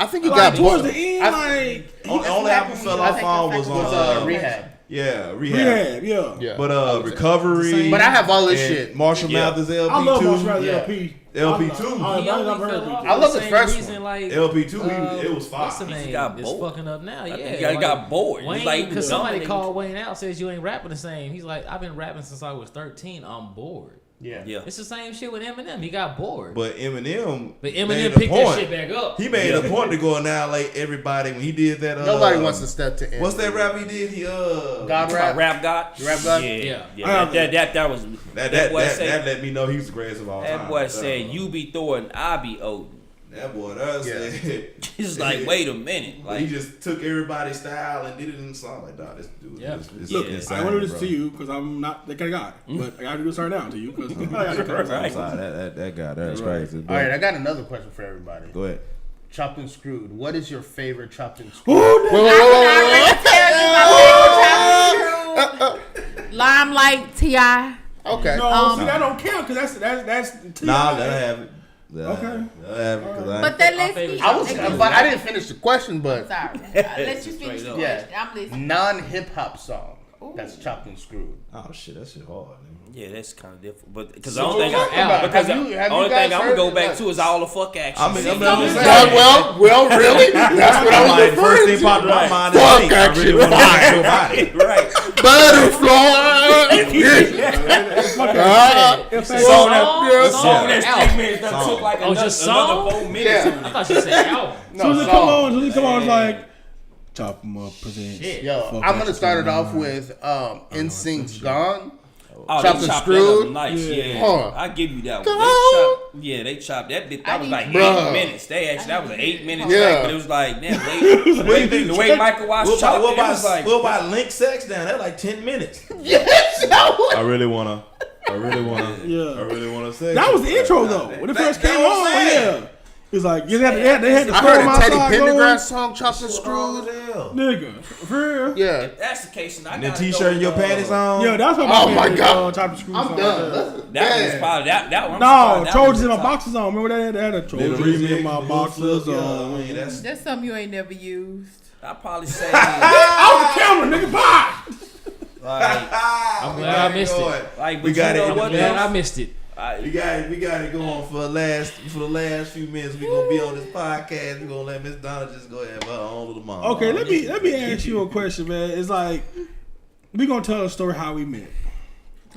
towards bored. the end, Only album fell off on was on Rehab. Yeah, rehab, yeah. Yeah. But Recovery. But I have all this and shit. Marshall Yeah. Mathers I love Marshall LP2. Mathers Yeah. LP. LP2. He I only never heard fell of off it. I love for the same first reason, one. like, LP2, it was what's the fire. name? got It's bored. fucking up now. I Yeah, think he got bored. He's Wayne, like, because somebody dominating. called Wayne out, says you ain't rapping the same. He's like, I've been rapping since I was 13. I'm bored. Yeah. Yeah. It's the same shit with Eminem. He got bored. But Eminem But made Eminem a picked point. that shit back up. He made a point to go annihilate everybody when he did that. Nobody wants to step to end. What's that rap he did? He God Rap rap. God. Rap God? Yeah. Yeah. That was that boy said, that let me know he's the greatest of all time. that boy said you be Thor and I be Odin. That boy does Yeah. said. He's like, wait a minute. Like, he Like, just took everybody's style and did it in the song. Like, dog, this dude. Yeah. It's Look, insane, I want to do this bro. to you because I'm not that kind of guy. But I got to do this right now to you because I'm sorry, that guy, that's crazy. All right, I got another question for everybody. Go ahead. Chopped and Screwed. What is your favorite Chopped and Screwed? Limelight T.I. Okay. No, see, that don't count because that's Nah, that'll have it. Okay. That'll have it. 'Cause But that lets favorite me. I was, but I didn't finish the question. But Sorry. Let you finish the Yeah. question. I'm listening. non-hip hop song that's chopped and screwed. Oh shit, that shit hard. Man. yeah, that's kind of different. But because So the only thing talk about it. because Have you the only guys thing I'm heard gonna go it? back Like- to is all the fuck action. I mean, I'm saying. saying. Well, really? That's what I was Like, first thing referring popped in my to. mind is Fuck Link. I really action. want to find nobody. right. Butterfly. If Song Song? that's Song? 3 minutes that took like Oh, just another song? 4 minutes. Yeah. I thought you said album. Susie come on, it's like chop 'em up, presents. Shit. Yo, Fuck I'm gonna action. start it off with NSYNC's Gone. Oh, Chopped they and chopped Screwed? that up nice. Yeah, Huh. I give you that one. Go. They chopped that bit. I That was need like to- 8 Bruh. minutes. That was an 8-minute Yeah. track, but it was like, damn, the way Michael Watts What chopped it, it about was like, what about Link Sex down? That's like 10 minutes. Yes, that was. I really wanna Yeah. say That was the intro though. When it first came on, yeah. It's like they had the I storm heard a Teddy outside going. Pendergrass song, Chopped and Screwed. Nigga, for real. Yeah. if that's the case, then I And the gotta t-shirt go and your with, panties on. Yeah, that's what Oh my favorite, God. Top of Screw I'm song done. right there. Listen, that was man. probably that one. No, that Trojans was in my the top. boxes on. Remember they had a Did a Trojans remix, in my boxes I on. mean, that's That's something you ain't never used. I probably say Out the camera, nigga, bye. I'm glad I missed it. like, We but got you it. know I'm what glad I else? missed it. we got it going for the last few minutes. We gonna be on this podcast. We gonna let Miss Donna just go ahead have her own little mom. Okay, let me ask you a question, man. It's like we gonna tell a story how we met.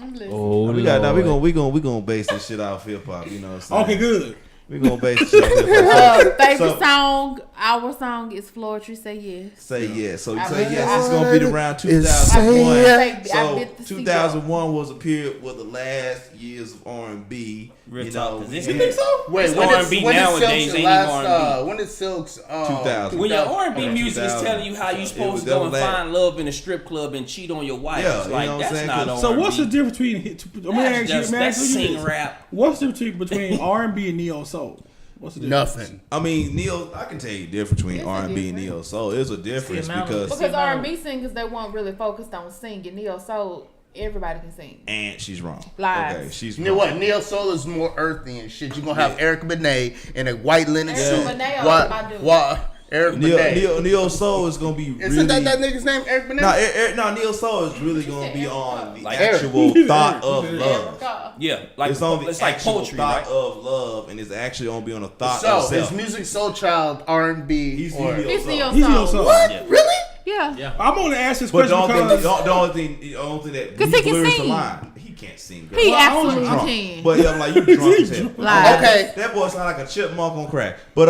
I'm listening. Oh, We gonna base this shit off hip hop. You know what I'm saying? Okay, good. We gonna base it. Favorite song, our song is Floetry Say Yes. Say yes. So you I say bet- yes. It's gonna be around I 2001. bet the So 2001 was a period where the last years of R&B. Real You talk, know, 'cause we this had- nigga Wait, when R&B nowadays ain't even R&B. When did Silk's 2000. When your R&B Okay, music is 2000. telling you how you It supposed was to go and that was find love in a strip club and cheat on your wife, Yeah, it's you like know what I'm that's saying? not R&B. So what's the difference between? That's sing rap. What's the difference between R&B and neo soul? What's the difference? Nothing. I mean, I can tell you the difference between It's a R&B and neo soul. There's a difference amount of- because Because R&B singers, they weren't really focused on singing. Neo soul, everybody can sing. and she's wrong. Lies. Okay, she's You know wrong. what? Neo Soul is more earthy and shit. You're gonna have Eric Benet in a white linen Eric suit. Benet or What? Badu? What? Eric Benet. Neo soul is gonna be Isn't really. that nigga's name? Eric Benet? No, Neo soul is really gonna be on the Like actual thought of love. Yeah, like It's on the it's like actual poetry, thought right? of love, and it's actually gonna be on the thought So, of self. is Music Soul Child R&B? He's or... Neo It's soul. Neo He's neo soul. soul. What? Yeah. Really? Yeah. I'm only asking this But the question only, because thing, the only thing that 'Cause he can blurs the sing. line. He can't sing. Girl. He Well, I don't absolutely drunk. can. But yeah, I'm like, you drunk as hell. Lies. Okay. That boy sound like a chipmunk on crack. But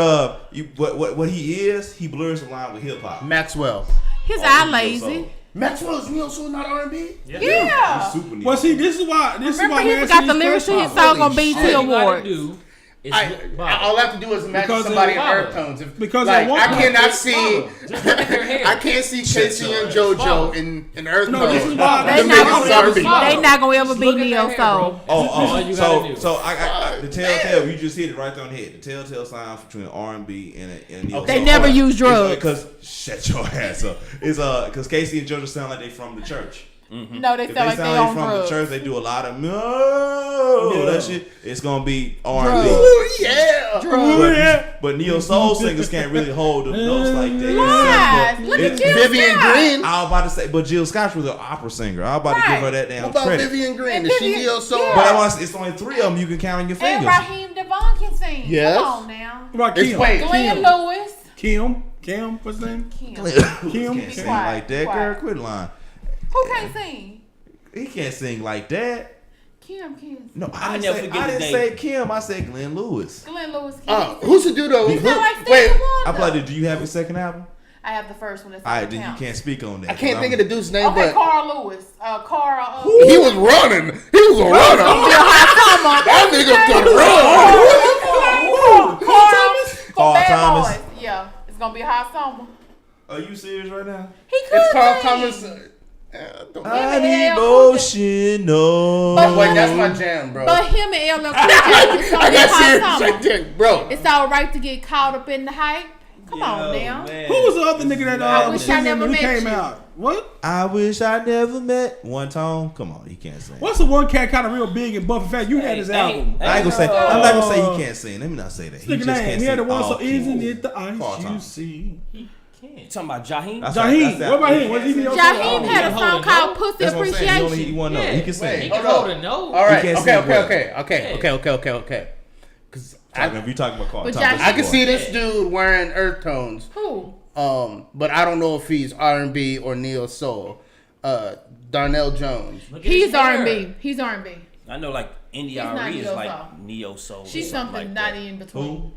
what he is, he blurs the line with hip hop. Maxwell. His Oh, eye Neo lazy. soul. Maxwell is Neo Soul, not R&B? Yeah. He's super Neo well, see, soul. this is why Remember, I'm he asking forgot the these lyrics to his questions. song on Holy BT shit. All you gotta Awards. do is All I have to do is imagine Because somebody in of- earth tones. If, Because like, at one I point- cannot see, just look at their hair. I can't see Casey and JoJo in earth No, tones. this is why- They Them not niggas gonna ever, R&B. they not gonna ever Just be look at Neo their hair, soul. bro. All you gotta do. So the telltale, you just hit it right there on the head. The telltale sign between R&B and Neo They soul. never use drugs. Because shut your ass up. It's because Casey and JoJo sound like they from the church. No, they If sound like they on from drugs. the church, they do a lot of that shit. It's gonna be R&B. Ooh, yeah. But neo soul singers can't really hold them notes like that. Lies. Except for- Look at it's- Jill Vivian Scott. Green. I was about to say, but Jill Scott was an opera singer. I was about to give her that damn What about credit. Vivian Green? And Is she Vivian- Neo Soul? yeah. But I was, it's only 3 of them you can count on your And fingers. Raheem Devon can sing. Yes. Come on now. What about It's Kim? wait. Glenn Lewis. Kim, what's his name? Kim. Kim. Can't sing quiet, like that, be girl. quiet. Quit lying. Who can't sing? He can't sing like that. Kim can. No, I I never didn't, forget say, I the didn't day. say Kim. I said Glenn Lewis. Glenn Lewis can. Who's the dude though? He sound like Stevie Wait, Wonder. I played it. Do you have your second album? I have the first one. That's All right, then you can't speak on that. I can't think of the dude's name, Okay, but Carl Lewis. Carl. he was running. He was a runner. That nigga could run. Carl Carl Bad Thomas. Boys. Yeah, it's gonna be a hot summer. Are you serious right now? He could It's Carl sing. Thomas. I need motion. No. Wait, that's my jam, bro. But him and LL Cool J, it's gonna I be a got serious hot right summer. there, bro. It's all right to get caught up in the hype. Come on now. Man. Who was the other nigga that I was wish I singing never when he met came you. out? What? I wish I never met One Tone. Come on, he can't sing. What's the one cat kind of real big and buff? In fact, you had his album. I ain't gonna say. I'm not gonna say he can't sing. Let me not say that. He Nigga just name. can't He had the sing one. all So isn't keys. it the ice Carl you Thomas. see? You talking about Jaheim? That's Jaheim. that- What about him? Was he neo soul? Jaheim had a He song hold a called note. Pussy That's what I'm saying. He Appreciation. won no. He can sing. He Hold can on. hold a note. All right, can't okay, sing okay, well. okay. Because If you talking about Carl But Thomas, I can boy. see this dude wearing earth tones. Who? But I don't know if he's R&B or neo soul. Darnell Jones. Look at He's his hair. R&B. He's R&B. I know like He's not NDRE is neo like soul. neo soul. She's or something like not that. in between.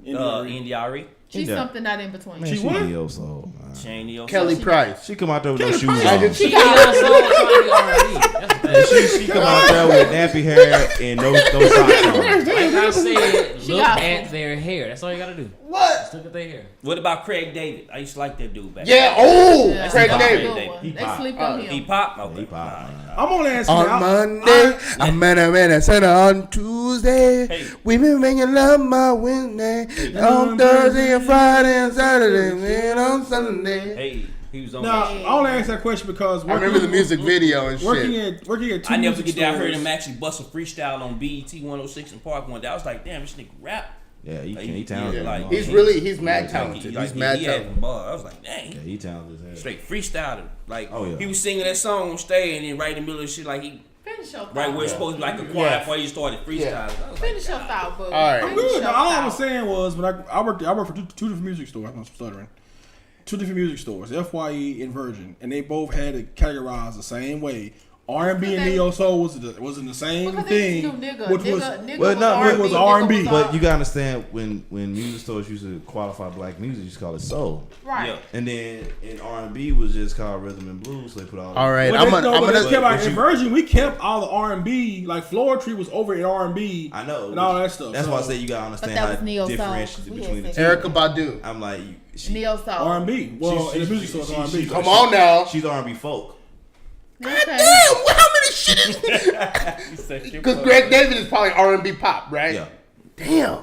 NDRE. She's Yeah. something not in between. Man, She she what? neo soul. She ain't neo soul. Kelly Price. She come out there with no Kelly shoes Price. on. did- She He also got trying to be R&B. That's the thing. She come out there with nappy hair and no socks on. Like I said, She look got at their hair. That's all you gotta do. What? Just look at their hair. What about Craig David? I used to like that dude back Yeah, then. oh, Yeah, Craig that's a David. good David. one. He They pop. sleep on He him. pop? Okay. He pop. I'm gonna ask you. On Monday, I met him in a center on Tuesday. Hey. We been making love my Wednesday. On Thursday and Friday and Saturday, man, on Sunday. Hey, he was on. Now, that shit. I only ask that question because I remember the music video and Working shit. at two I never music get that. I heard stores. him actually bust a freestyle on BET 106 in Park one day. I was like, damn, this nigga rap. Yeah, he Like, can. He talented. yeah, like, He's mad talented. He's mad he had talented. bars. I was like, dang. Yeah, he talented as hell. Straight freestyling. Like, Oh, yeah. he was singing that song on stage and then right in the middle of shit, like he Finish your thought. right where it's supposed to be like a choir Yeah. before he started freestyling. Yeah. I was like, Finish your thought, boo. All right. I'm good. Now, all I was saying was, when I worked for two different music stores. I'm stuttering. Two different music stores, FYE and Virgin, and they both had it categorized the same way. R&B and neo soul wasn't the same Because thing. nigga, Which nigga, was nigga Well, was no, R&B, it was nigga R&B. was But you gotta understand when music stores used to qualify black music, you used to call it soul, right. Yeah. and then in R&B was just called rhythm and blues. So they put All right, Well, I'm gonna. kept like, but in Virgin, we kept all the R&B. Like Floetry was over in R&B. I know and all that stuff. That's so, why I say you gotta understand that how was to neo soul, differentiate 'cause we between the had two. Erica Badu. I'm like, Neo soul. R&B. Well, in the music store, it's R&B. Come on now. she's R&B folk. Okay. Damn, how many shit is Because Greg David is probably R&B pop, right? Yeah, Damn.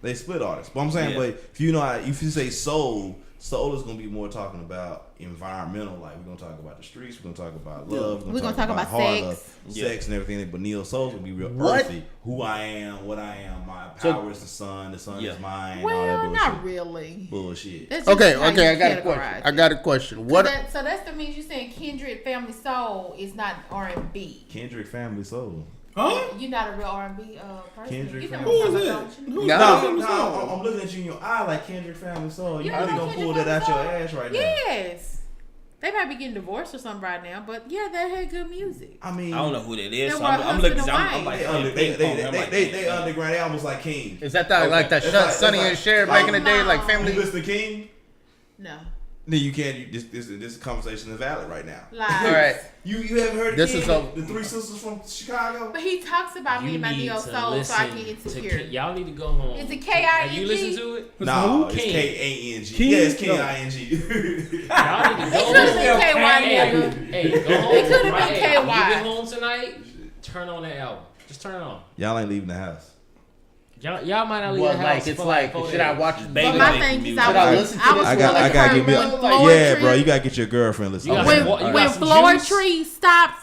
they split artists. But I'm saying, Yeah. but if you know, if you say soul is gonna be more talking about environmental. Like we're gonna talk about the streets. We're gonna talk about love. We're gonna talk about hard sex. love, sex and everything. But neo soul's gonna be real What? earthy. Who I am, what I am. My So- power is the sun. The sun Yeah. is mine. all Well, that bullshit. not really. Bullshit. That's just Okay, how okay, you I got a categorize question. it. I got a question. What? So that means you're saying Kendrick Family Soul is not R&B. Kendrick Family Soul. Huh? You're not a real R&B person. Kendrick You know Family. what I'm Who is talking it? about, don't you? Who's No. that? I'm looking at you in your eye like Kendrick Family Soul. You You really know gonna Kendrick pull that out Family your Soul? ass right now. Yes. They might be getting divorced or something right now, but yeah, they had good music. I mean, I don't know who that is. They So were I'm looking. husband and I'm like, wife. they underground. They almost like King. Is that like that It's shut like- Sonny it's and like- Cher back in the day, no. like You Family? listen to King? No. Then you can't. This conversation is valid right now. Lies. All right. You haven't heard of This King? is a- The Three Sisters from Chicago. But he talks about me You and my need neo to soul, so I listen get to insecure. Y'all need to go home. Is it K-I-N-G? Have you listened to it? No, it's King. K-A-N-G. King? Yeah, it's K-I-N-G. Y'all need to It go could have been home. KY, Hey, nigga. hey, go home. It could have right been here. When KY. you get home tonight, turn on that album. Just turn it on. Y'all ain't leaving the house. Y'all might not leave Well, the house. like it's for like, 4 should I days. watch? But Baby my making thing is, music. Should I listen to I this was I got really to give hurt me. when Yeah, Floetry- bro, you gotta get your girlfriend listening. You got When some- you got when some Floetry stops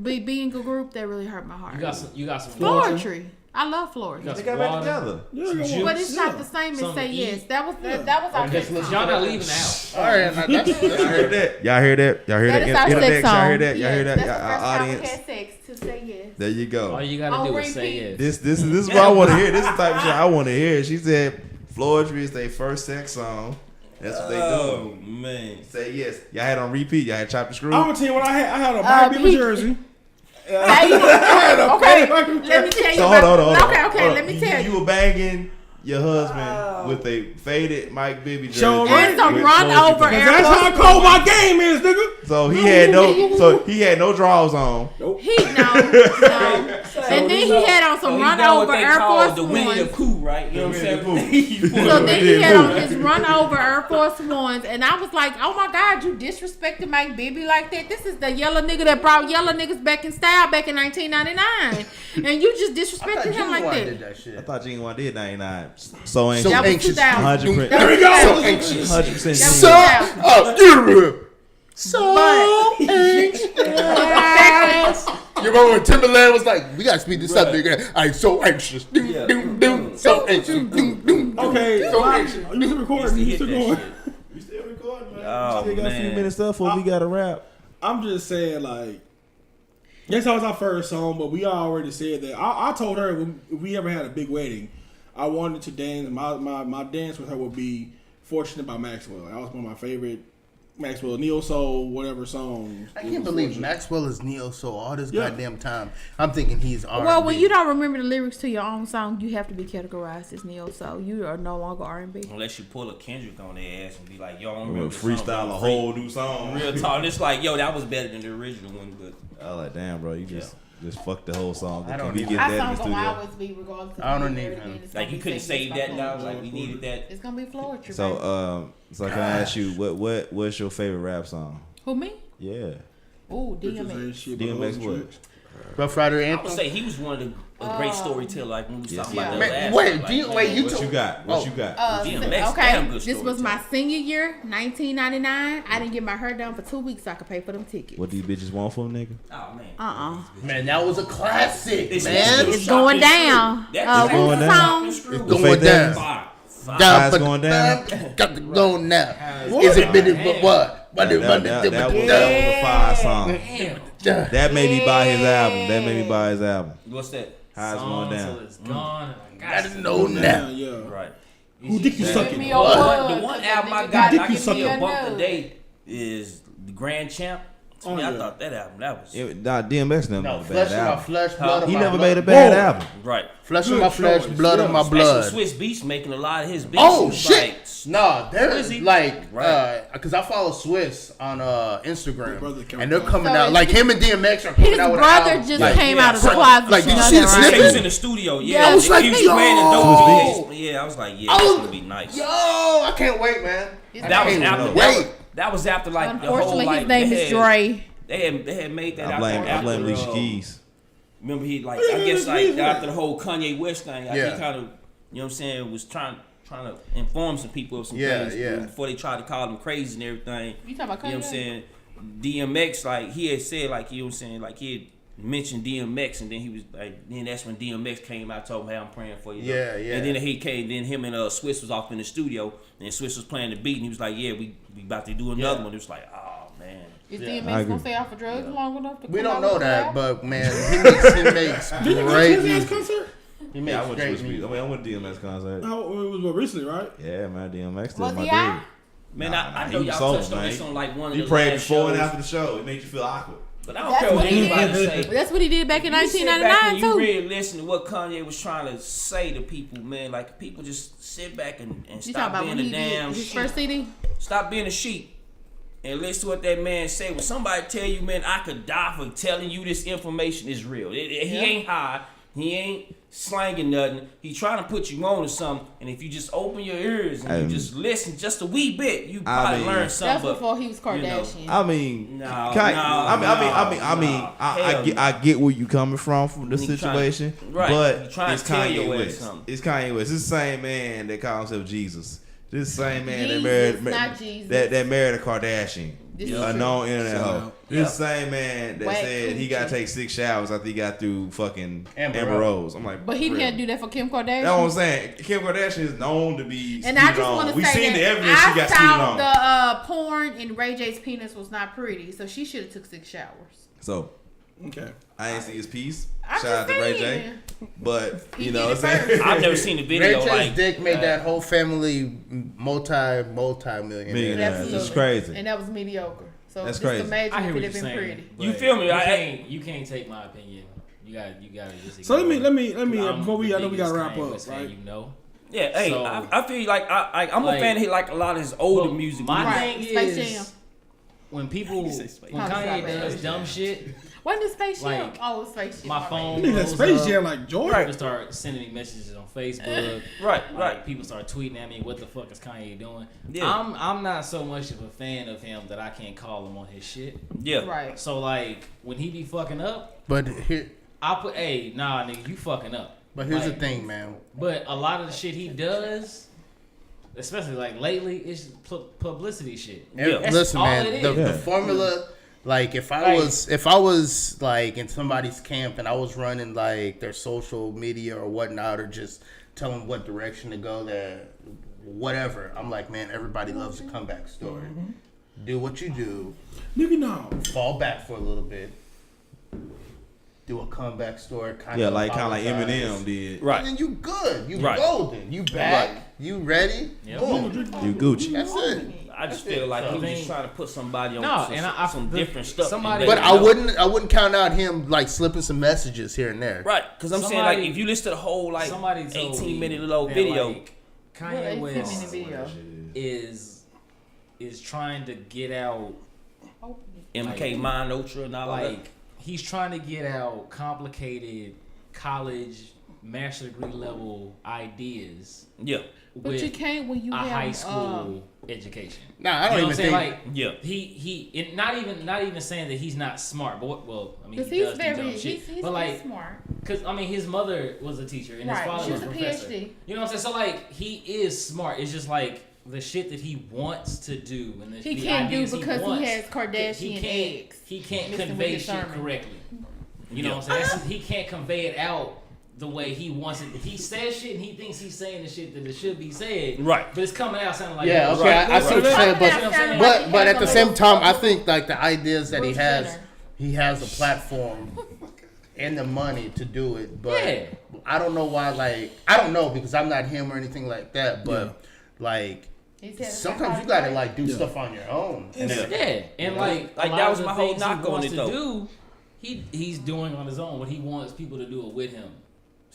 being a group, that really hurt my heart. You got some Floetry. I love Floetry. They got back together. But it's not the same as Some Say E. Yes. That was our Just sex listen song. Y'all not leaving the house. All right, now that's Y'all heard that? Y'all heard that? Y'all heard That that? is our Internet, sex song. y'all heard that? Y'all heard that? That's the first time we Audience. had sex to Say Yes. There you go. All you gotta On do is say repeat. yes. This is what I want to hear. This is the type of shit I want to hear. She said Floetry is their first sex song. That's what they Oh do. man. Say yes. Y'all had on repeat. Y'all had chopped the screw. I'm gonna tell you what I had. I had a Mike Bieber he- jersey. Hey, okay, let me tell you. So hold on. Okay, let me tell You you. were banging your husband with a faded Mike Bibby jersey. Show And some with run Floetry over pants. Air That's how Force cold my One. game is, nigga. So he had no drawers on. He no. And then he had on some run over Air Force the Winnie the Ones. Pooh, right? You know what I'm Winnie saying? So then he had on his run over Air Force Ones, and I was like, "Oh my God, you disrespected Mike Bibby like that? This is the yellow nigga that brought yellow niggas back in style back in 1999, and you just disrespected him like did that." that shit. I thought Genuine did 99. So anxious. So That was anxious. 2000. 100%. That was So 2000. anxious. 100% That was Genuine. 2000. So anxious. You remember when Timberland was like, "We gotta speed this up, nigga. I'm so anxious. Doom, Yeah. doom, doom. So anxious. Doom, doom, doom. Okay, So are anxious. you still recording? You Hit still that going? shit. We still recording, man. Oh, Still got a few man. minutes left before we got to wrap. I'm just saying, like, yes, that was our first song, but we already said that. I told her if we ever had a big wedding, I wanted to dance. My dance with her would be "Fortunate" by Maxwell. That was one of my favorite Maxwell neo soul whatever songs. I can't believe Maxwell is neo soul all this Yeah. goddamn time. I'm thinking he's R&B. Well, when you don't remember the lyrics to your own song, you have to be categorized as neo soul. You are no longer R&B. Unless you pull a Kendrick on their ass and be like, yo, I don't remember the Freestyle song, a but whole new song. real talk. It's like, yo, that was better than the original one, but I was like, damn, bro, you just fucked the whole song. I Can don't we even- get Our that in the song gonna studio? always be regardless. I don't of need where him. it's like gonna you be couldn't Say save Yes that by now. Floetry. Like we needed that. It's gonna be Floetry. So can I ask you what's your favorite rap song? Who me? Yeah, Ooh, Bitches ain't DMX. shit but DMX hoes and what? tricks. Rough Rider I would Anthem. say he was one of a great storyteller. Like when we was Yes, talking he about was. the Man, last. wait, one, like, do you- wait, you What took- you got? What you got? DMX, Okay, damn good this was my storyteller. senior year, 1999. I didn't get my hair done for 2 weeks so I could pay for them tickets. What these bitches want from nigga? Oh man. Man, that was a classic, It's man. It's going down. That's going what's the down. song? It's The going Faith down. Fire. Eyes going down? Got to go now. Is it been but what? That was a fire song. That made me buy his album. That made me buy his album. What's that? How's it Song going till down? it's gone. Gotta know now. Yeah. Right. Who dick you Give sucking? me a The word, one 'cause album I nigga got dick I you can see a sucking. bump today is the Grand Champ. To me, I thought that album, that was DMX never No, made a flesh bad of my album. flesh, blood of He my never blood. made a bad Whoa. album. right. Flesh of Good my flesh, choice. blood of my Especially blood. Swiss Beats making a lot of his beats. Oh He was shit! like, Nah, they're Swizzy. like, Right. because I follow Swiss on Instagram, brother came and they're out. coming So out is like him and DMX are coming His out with brother an album. just Like, came out of the so- closet. like, you did know you see that, the right? he was snippet? in the studio. Yeah, Yeah, I was like, he was yo. playing the dope beats. Yeah, I was like, yeah, Oh, that's gonna be nice. Yo, I can't wait, man. That was Can't after. wait. That was after like the whole Unfortunately, like his name they is had- Dre. They had made that I blame after Alicia Keys. Remember he like I guess like after the whole Kanye West thing, Yeah. he kind of, you know what I'm saying, was trying to inform some people of some Yeah, things yeah. before they tried to call him crazy and everything. You talking about You know what I'm Kanye? saying? DMX, like he had said, like, you know what I'm saying, like he had mentioned DMX, and then he was like, then that's when DMX came out, told him, hey, I'm praying for you. Yeah, yeah. And then he came, then him and Swiss was off in the studio, and Swiss was playing the beat, and he was like, yeah, we about to do another one. It was like, oh man. Is Yeah, I DMX agree. gonna stay off of drugs long enough to We come don't out know with a that, album? but man, he makes Did you go to great his ass music. concert? He Yeah, I makes went to great Swiss Beats. music. I mean, I went to DMX concert. No, it was what, recently, right? Yeah, man, DMX still Was my he dude. out? Man, Nah, I he know was y'all sober, touched on man. this on like one of He the prayed last before and shows, after the show. It made you feel awkward. but I don't That's care what what he anybody did. say. That's what he did back in You sit back 1999 and you too. really listen to what Kanye was trying to say to people, man. Like people just sit back and You talking stop about being when a he damn did his sheep. first CD? Stop being a sheep and listen to what that man say. When somebody tell you, man, I could die for telling you this information is real. He ain't high. He ain't slanging nothing. He trying to put you on to something. And if you just open your ears and you just listen just a wee bit, you probably learn That's something. before he was Kardashian. I mean, No, I get where you coming from the He trying- situation, right, he but trying it's to tell your Kanye ass West. something. It's Kanye West. This is the same man that calls himself Jesus. This same man Jesus, that married not Jesus. that married a Kardashian, This is a true. known internet hoe. Shout This same man that Whack said he got to coochie. take 6 showers after he got through fucking Amber Amber Rose. I'm like, But he really? can't do that for Kim Kardashian. That's what I'm saying. Kim Kardashian is known to be And I speeded just on. want to We say seen that the evidence she got speeded I on. thought the porn in Ray J's penis was not pretty, so she should have took 6 showers. So Okay. I ain't see his piece. I'm Shout out just to Ray J. saying. But He you know did what I'm it saying? I've never seen the Ray video. J's Like dick made that whole family multi-millionaire. Millionaire. Absolutely. It's crazy. And that was mediocre. So That's just crazy. imagine I hear if what it you're had been saying. pretty. You but feel me? You can't take my opinion. You gotta just. So let me ignore it. before I'm we the I know we gotta biggest wrap Kanye up, West fan right? You know. yeah, hey, So- I feel like I'm a Like- fan of like a lot of his older Well, music. My Right, thing Space is Jam. when people when say Space Jam. Kanye Space does Jam. dumb shit, Wasn't it Space Jam? Like, Oh, it was Space Jam. my my phone bad. Nigga, that blows Space up. Jam like Jordan. People start sending me messages on Facebook. Right, Like, right. people start tweeting at me, "What the fuck is Kanye doing?" Yeah. I'm not so much of a fan of him that I can't call him on his shit. Yeah. Right. So like when he be fucking up, But here, I put, "Hey, nah, nigga, you fucking up." but here's Like, the thing, man. But a lot of the shit he does, especially like lately, is publicity shit. Yeah. That's Listen, all man. it The, is. Yeah. the formula, like if I Like- was like in somebody's camp and I was running like their social media or whatnot, or just telling what direction to go, that whatever. I'm like, man, everybody loves a comeback story. Do what you do. Nigga, no. Fall back for a little bit. Do a comeback story, kind Yeah, of like Eminem did. Right. And then you good, you Right. golden, you back, Right. you ready. Yep. Boom. You Gucci. That's it. I just feel like he was just So- trying to put somebody on No, some, and I some the- different stuff. somebody- But And I let it go. wouldn't count out him like slipping some messages here and there. Right, because I'm saying Somebody- like if you listen to the whole like Somebody told 18-minute me little that, video, like, What Kanye 18-minute West video? is trying to get out MK like- Mind Ultra and all that. like he's trying to get out complicated college master degree level ideas Yeah, But with you can't when you a have high school education. Nah, I You don't know even what I'm saying? think. Like yeah. he not even saying that he's not smart, but well, I mean Because he he's does do very, dumb he's shit. But like, smart. cause I mean his mother was a teacher and his Right, father she was a was a professor. PhD. You know what I'm saying? So like he is smart. It's just like the shit that he wants to do and the He the can't do ideas because he wants, has Kardashian eggs. He can't mixing with convey his shit sermon. correctly. You know what I'm saying? He can't convey it out the way he wants it. He says shit and he thinks he's saying the shit that it should be said. Right. But it's coming out sounding like Yeah, that. okay, I see what you're saying, Coming out sounding like he but has at the a same little- time, I think like the ideas that Bruce Jenner. he has a platform and the money to do it. But Yeah. I don't know why. Like I don't know because I'm not him or anything like that. But like sometimes you gotta like do stuff on your own. And then, and like that was my whole knock on it though. Do, he's doing on his own what he wants people to do it with him.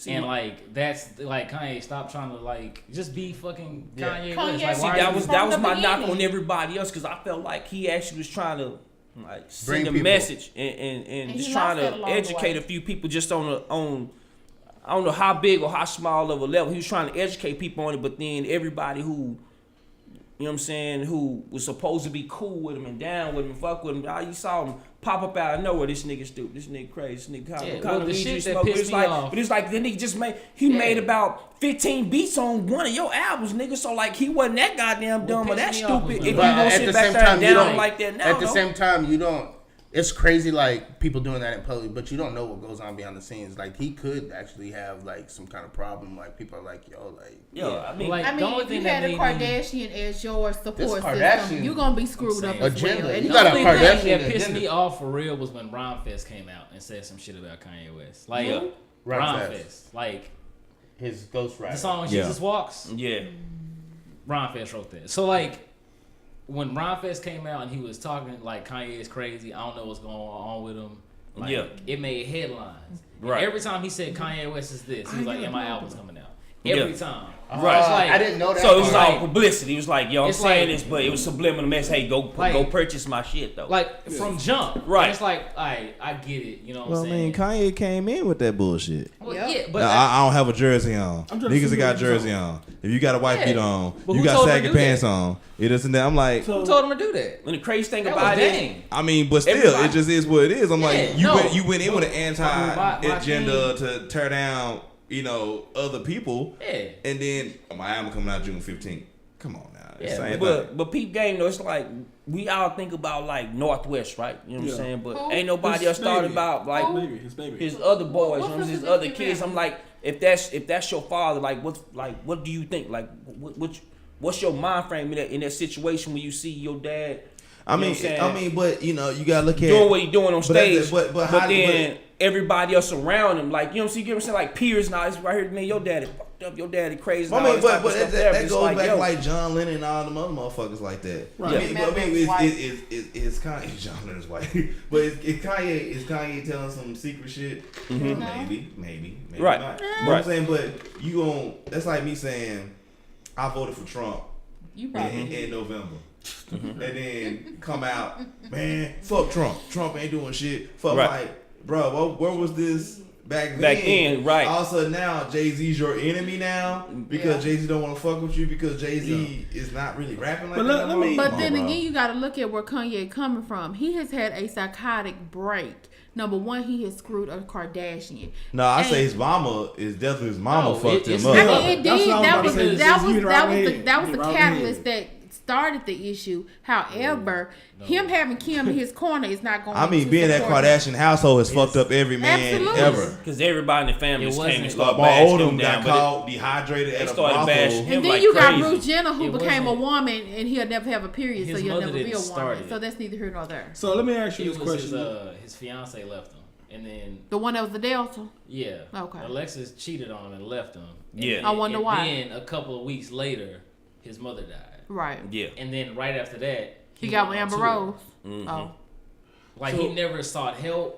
And like that's like Kanye, stop trying to like just be fucking Kanye. West. Like, that was my knock on everybody else because I felt like he actually was trying to like send a message and just trying to educate a few people just on I don't know how big or how small of a level. He was trying to educate people on it, but then everybody who, you know what I'm saying, who was supposed to be cool with him and down with him and fuck with him, you saw him pop up out of nowhere. This nigga stupid. This nigga crazy. This nigga kind of the shit that pissed me off. But it's like then he just made about 15 beats on one of your albums, nigga. So like he wasn't that goddamn dumb or that stupid. If you gonna sit back there and down like that now. At the same time, you don't. It's crazy, like people doing that in public, but you don't know what goes on behind the scenes. Like he could actually have like some kind of problem. Like people are like, yo, like, I mean, if you had a Kardashian as your support system, you're gonna be screwed up as well. You The got a only Kardashian thing that pissed agenda. me off for real was when Ron Fest came out and said some shit about Kanye West. Like Ron Ron Fest. Fest, like His ghostwriter. the song Jesus Walks. yeah. Ron Fest wrote that. So like when Ron Fest came out and he was talking like Kanye is crazy, I don't know what's going on with him. Like, it made headlines. Right. And every time he said Kanye West is this, he was like, "Yeah, my album's coming out." Every time. Right. It's like, I didn't know that. So it was part. all publicity. It was like, yo, I'm It's saying like- this, but it was subliminal message. Hey, go purchase my shit though. like from jump. Right. And it's like, I get it. You know what Well, I'm I saying? mean, Kanye came in with that bullshit. Well, Yep. yeah, but I don't have a jersey on. I'm trying to Niggas see that got what you jersey on. If you got a white Yeah. beat on, But you who got told him to sagging do pants that? on. It isn't that. I'm like, who told him to do that? And the crazy thing That about was it, Dame. I mean, but still, Everybody- it just is what it is. I'm Yeah, like, no. you went in with an anti My agenda to tear down, other people, Yeah. and then my album coming out June 15th. Come on now, it's Yeah, same thing. but peep game though, it's like we all think about like Northwest, right? You know what I'm saying? But Who? ain't nobody His else thought baby. about like His baby. his other boys, What- his what's other the kids. difference? I'm like, if that's your father, like what do you think? Like what's your mind frame in that situation when you see your dad? I mean, but you gotta look at Doing what he doing on stage, but but how- then everybody else around him, like you know what I'm saying, like peers now. It's right here, man. Your daddy fucked up. Your daddy crazy. I and all mean, this type but of stuff that there, but goes it's back yo, like John Lennon and all them other motherfuckers like that. Right. I mean, it's Kanye. John Lennon's white, but it's Kanye. Is Kanye telling some secret shit? Maybe Right. not. You know what I'm saying? But you gon' that's like me saying I voted for Trump in November. And then come out, man, fuck Trump. Trump ain't doing shit. Fuck Right. like, bro, where was this back then? Back then, right. All of a sudden now, Jay-Z's your enemy now because Jay-Z don't want to fuck with you because Jay-Z is not really rapping like But that. let me- But then again, you got to look at where Kanye coming from. He has had a psychotic break. Number one, he has screwed a Kardashian. No, I And- say his mama is definitely his mama No, fucked it's him up. I mean, it That's did. what I That was was about to say. that was the Robin catalyst Hood. that started the issue. However, him having Kim in his corner is not going. I mean, to being that support Kardashian household has fucked up every man Absolutely. ever. because everybody in the family It just wasn't- came and started My bashing old him one down. got But caught dehydrated at a started brothel. bashing him. And then like you got crazy. Bruce Jenner, who It became a wasn't- woman, and he'll never have a period, so His you'll mother never be a didn't woman. start it. So that's neither here nor there. So let me ask you It this was question. his fiance left him, and then The one that was the Delta. yeah, Okay. Alexis cheated on him and left him. And Yeah. then- I wonder and why. Then a couple of weeks later, his mother died, Right. Yeah. and then right after that, He got with went on Amber tour. Rose. Mm-hmm. Oh. Like So- he never sought help.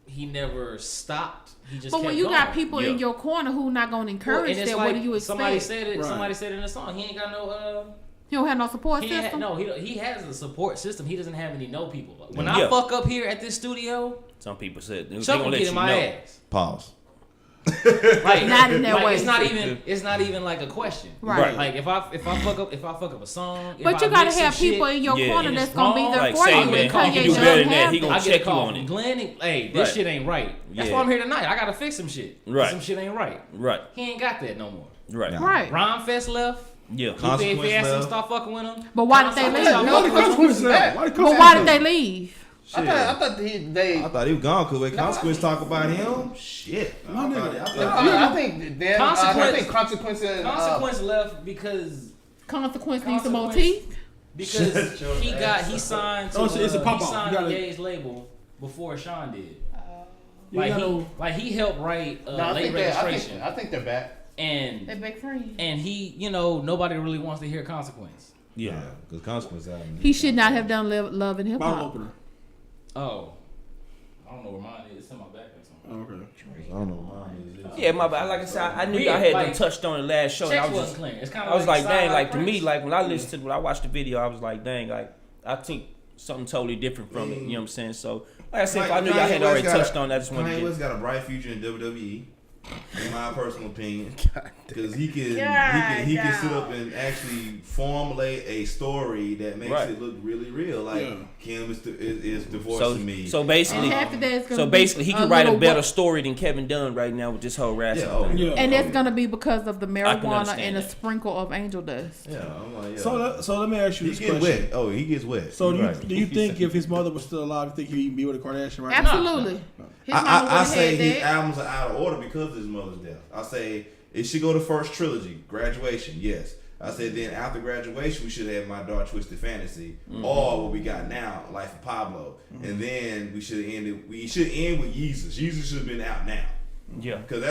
He never stopped. He just. But kept when you going. got people Yeah. in your corner who not going to Well, encourage and it's that, like what do you expect? somebody said it. Right. Somebody said it in a song. He ain't got no. He don't have no support He ain't system. no. He has a support system. He doesn't have any no people. When I Yeah. fuck up here at this studio, Some people said they Chuck gonna will let get you in know. my ass. Pause. Like Not in that like, way. It's not even like a question. Right. Like if I fuck up a song. But if you I gotta mix some have people shit, in your Yeah, corner and that's it's gonna be wrong, there like, for say, you. man, And you Kanye do doesn't better than that. have He that. gonna I get check a call you on from it. Glenn. Hey, this Right. shit ain't right. That's Yeah. why I'm here tonight. I gotta fix some shit. Right. Some shit ain't right. Right. He ain't got that no more. Right. Nah. Right. Ron Fest left. Yeah. If they asked him to left. stop fucking with him. But why did they Consequence leave? stop Why fucking the with him. consequences that? But why did they leave? I thought they. I thought he was gone because when Consequence talk about him, shit. I think Consequence and Consequence left because Consequence needs some more Consequence- teeth. because he signed to Oh, it's a pop-off. he signed You to gotta- Ye's label before Sean did. You gotta- He helped write I late think registration, they're back. They and big friends. he nobody really wants to hear Consequence. Yeah. Because Consequence album. He should not have done Love and Hip Bottle Hop. opener. Oh, I don't know where mine is. It's in my back or something. Oh, okay. I don't know what mine is. Yeah, my bad. Like I said, I knew Yeah, y'all had like, touched on the last show. And I Checks was wasn't just, clear. It's kind I was like, dang, like to Prince. me, like when I listened to, when I watched the video, I was like, dang, like I think something totally different from it. You know what I'm saying? So, like I said, if I knew y'all had already touched on that, I just wanted Kanye to West got a bright future in WWE. In my personal opinion, because he can sit up and actually formulate a story that makes it look really real. Like Kim is divorcing me. So basically, he can write a better story than Kevin Dunn right now with this whole razzle thing. And that's gonna be because of the marijuana and a that. sprinkle of angel dust. Yeah, I'm like, So let me ask you he this gets question. wet. Oh, he gets wet. So do you think if his mother was still alive, you think he'd be with a Kardashian right Absolutely. now? His mama I would've say had his that. albums are out of order because of his mother's death. I say it should go to first trilogy, Graduation, yes. I said then after Graduation we should have My Dark Twisted Fantasy or what we got now, Life of Pablo, and then we should end with Yeezus. Yeezus should have been out now. Yeah, because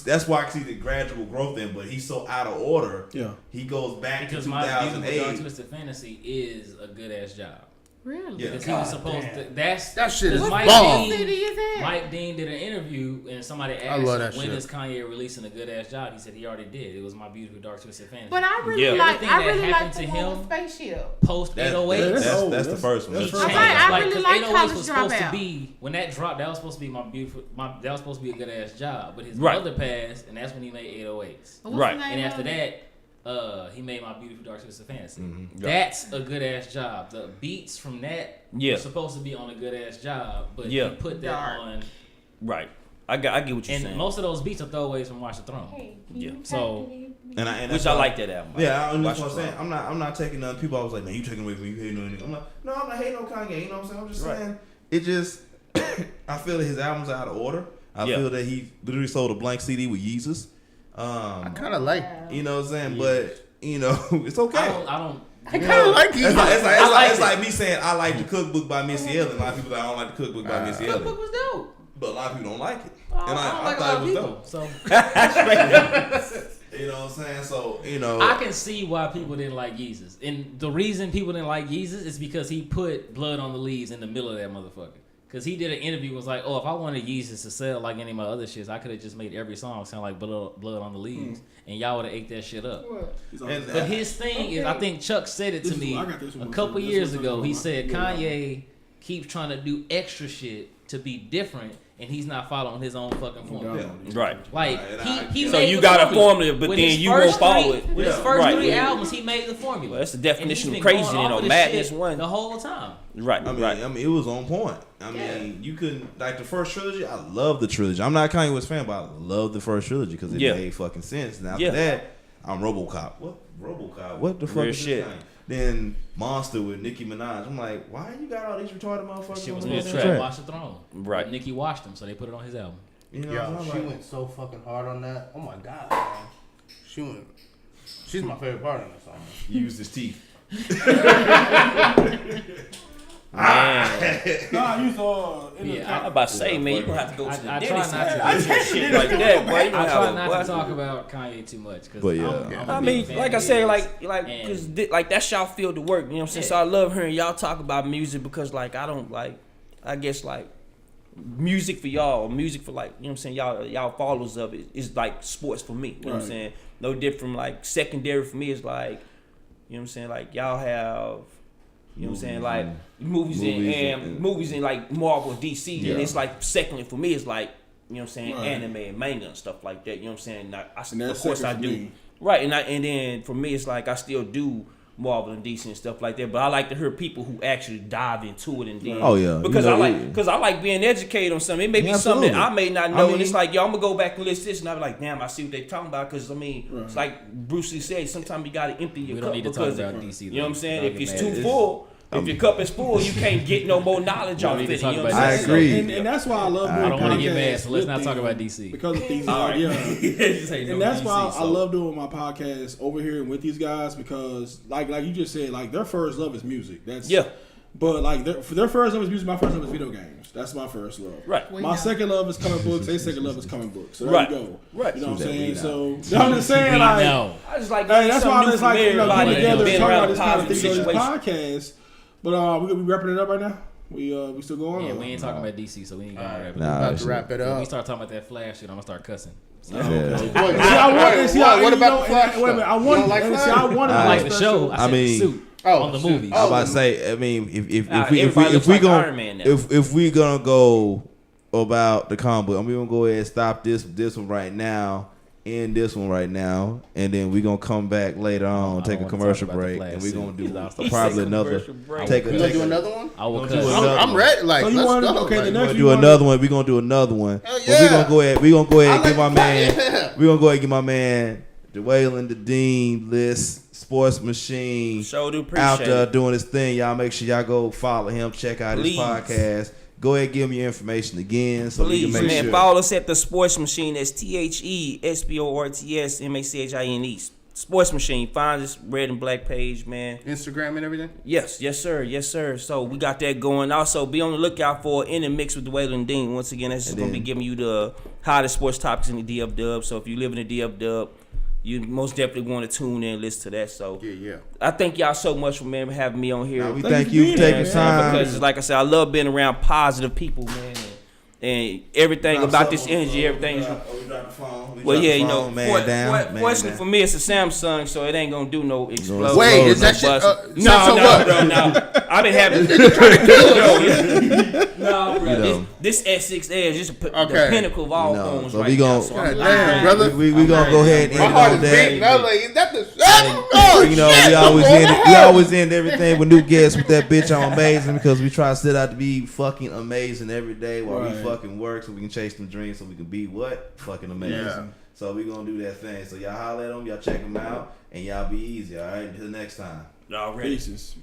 that's why I see the gradual growth in, but he's so out of order. Yeah, he goes back because to My Beautiful 2008. Dark Twisted Fantasy is a good ass job. Really? Yeah. Because he was supposed to. That shit is Mike bomb. Mike Dean did an interview and somebody asked love him that when shit. is Kanye releasing a good ass job. He said he already did. It was My Beautiful Dark Twisted Fantasy. But I really Yeah. like. Everything I that really like happened the to one him with spaceship. Post 808. That's the first one. He That's changed. the first one. I really Because like 808 College was supposed to Dropout. be when that dropped. That was supposed to be that was supposed to be a good ass job. But his Right. mother passed, and that's when he made 808s. What's Right. the name And of after it? that, he made My Beautiful Dark Twisted Fantasy. Mm-hmm. That's a good ass job. The beats from that were supposed to be on a good ass job, but he put that Dark. on. right. I get what you're And saying. most of those beats are throwaways from Watch the Throne. Yeah. So And Which I like that album. Yeah, and that's Watch what I'm the saying. I'm not taking none. People always like, man, you taking away from me, you hating on anything. I'm like, no, I'm not hating on Kanye. You know what I'm saying? I'm just saying it just. I feel that his albums are out of order. I feel that he literally sold a blank CD with Yeezus. I kind of like. You know what I'm saying? But you know, it's okay. I don't. I kind of like you. It's like me saying I like the cookbook by Missy Elliott. A lot of people I don't like the cookbook by Missy The book Elliott. was dope. But a lot of people don't like it. I And don't I like a thought lot it was of dope. people. So You know what I'm saying? So, you know. I can see why people didn't like Yeezus. And the reason people didn't like Yeezus is because he put Blood on the Leaves in the middle of that motherfucker. Because he did an interview was like, oh, if I wanted Yeezus to sell like any of my other shits, I could have just made every song sound like Blood on the Leaves. And y'all would have ate that shit up. But his thing is, I think Chuck said it to me a couple years ago. He said Kanye keeps trying to do extra shit to be different, and he's not following his own fucking formula. Right. Like he So made you the got a formula, but With then his you first won't follow three- it. With his first Right. three albums, he made the formula. Well, that's the And definition he's of been crazy, going you know. off of this Madness shit one. the whole time. Right. I right. mean, it was on point. I mean, you couldn't like the first trilogy. I love the trilogy. I'm not a Kanye West fan, but I love the first trilogy because it made fucking sense. And after that, I'm RoboCop. What RoboCop? What the fuck Real is shit. this thing? Then Monster with Nicki Minaj. I'm like, why you got all these retarded motherfuckers? Shit was on on this the track? Watch the Throne. Right. But Nicki watched him, so they put it on his album. You know, Yo, I'm she like, went so fucking hard on that. Oh my god, man. She's my favorite part on that song. he used his teeth. Man. Nah, you I'm about to say, man, you gonna have to go to the I try dentist not to. and do shit like that, boy. You I gonna try have not a- to talk about Kanye too much. Cause But yeah. I'm I a mean, big fan like I of said, his. because like that's y'all field of work. You know what I'm saying? So I love hearing y'all talk about music because like I don't like, I guess like music for y'all, music for like, you know what I'm saying, y'all followers of it is like sports for me. You know what I'm saying? No different from like secondary for me is like, you know what I'm saying, like y'all have, you know what I'm saying, like movies in like Marvel and DC, and it's like secondly for me is like, you know what I'm saying, anime and manga and stuff like that. You know what I'm saying? Of course I do. me. Right, and then for me it's like I still do Marvel and DC and stuff like that, but I like to hear people who actually dive into it and then because I like being educated on something. It may be something that I may not know, and it's like, yo, I'm gonna go back and list this, and I'm like, damn, I see what they talking about. Because I mean, it's like Bruce Lee said, sometimes you gotta empty your We cup don't need to talk because about DC. you know what I'm saying. Don't If get it's mad. too full, if your cup is full, you can't get no more knowledge off need it. to You talk know what about I'm I saying? agree. And that's why I love doing I don't want to get mad, podcasts so let's not with talk them about DC. because of these. All right. Yeah. And that's why I love doing my podcast over here with these guys because, like you just said, like their first love is music. That's But like their first love is music. My first love is video games. That's my first love. Right. My second love is comic books. Their second love is comic books. So there Right. you go. Right. You know what I'm saying? We So I'm just saying We like. know. I just like Hey, that's why I'm just like getting everybody together and been talking around about a this kind of positive thing on this situation. podcast. But we wrapping it up right now. We still going? Yeah, or? we ain't talking about DC, so we ain't gonna wrap it Nah, up. About to shit. wrap it When up. we start talking about that Flash shit, I'm gonna start cussing. So, Yeah. See, what about the Flash? Wait a minute, I You wanted. don't like See, Flash? I wanted. I like a the special- show. I I said mean- the suit Oh, on the shoot. movies. I'm about to say. I mean, if everybody we looks like gonna Iron Man now. if we gonna go about the comic book, I'm gonna go ahead and stop this one right now. End this one right now, and then we gonna come back later on, take a wanna commercial talk about the break, and Flash we gonna suit. do He's also- probably Take a another. commercial break. Take We a gonna do another one? I will We'll cuss. do another I'm ready. Like, So you let's wanna- go. okay, the Like, next We do another one. We gonna do another one. Hell But we yeah. gonna go ahead. We gonna go ahead and I give my like man. that. We gonna go ahead and give my man Dwayne the Dean list sports machine Sure do appreciate out there it. doing his thing. Y'all make sure y'all go follow him. Check out his Please. podcast. Go ahead and give me your information again so we Please, can make man, sure. follow us at the Sports Machine. That's TheSportsMachine. Sports Machine. Find this red and black page, man. Instagram and everything? Yes, yes, sir. So we got that going. Also, be on the lookout for In the Mix with Dwayne and Dean. Once again, that's just And going to be then- giving you the hottest sports topics in the DF Dub. So if you live in the DF Dub, you most definitely want to tune in and listen to that. So Yeah. I thank y'all so much for having me on here. Now, we Thank thank you you for for being taking here, time. Because like I said, I love being around positive people, man, and everything about this energy, everything is. Well, yeah, you know, fortunately for me, it's a Samsung, so it ain't gonna do no explosion. Wait, is no that shit? bust. So what? bro, no. I've been having. No, bro. You know. This S6 Edge is the Okay. pinnacle of all You know, phones so right we now. gon- So God I'm damn, brother. We gonna go ahead and My end heart on is that. beating. I'm like, is that the? Oh, You know, shit, we I'm always going end everything with new guests with that bitch on amazing because we try to set out to be fucking amazing every day while we Right. fucking work so we can chase them dreams so we can be what? Fucking amazing. Yeah. So we gonna do that thing. So y'all holler at them, y'all check them out, and y'all be easy, alright? Until next time. already. Pieces.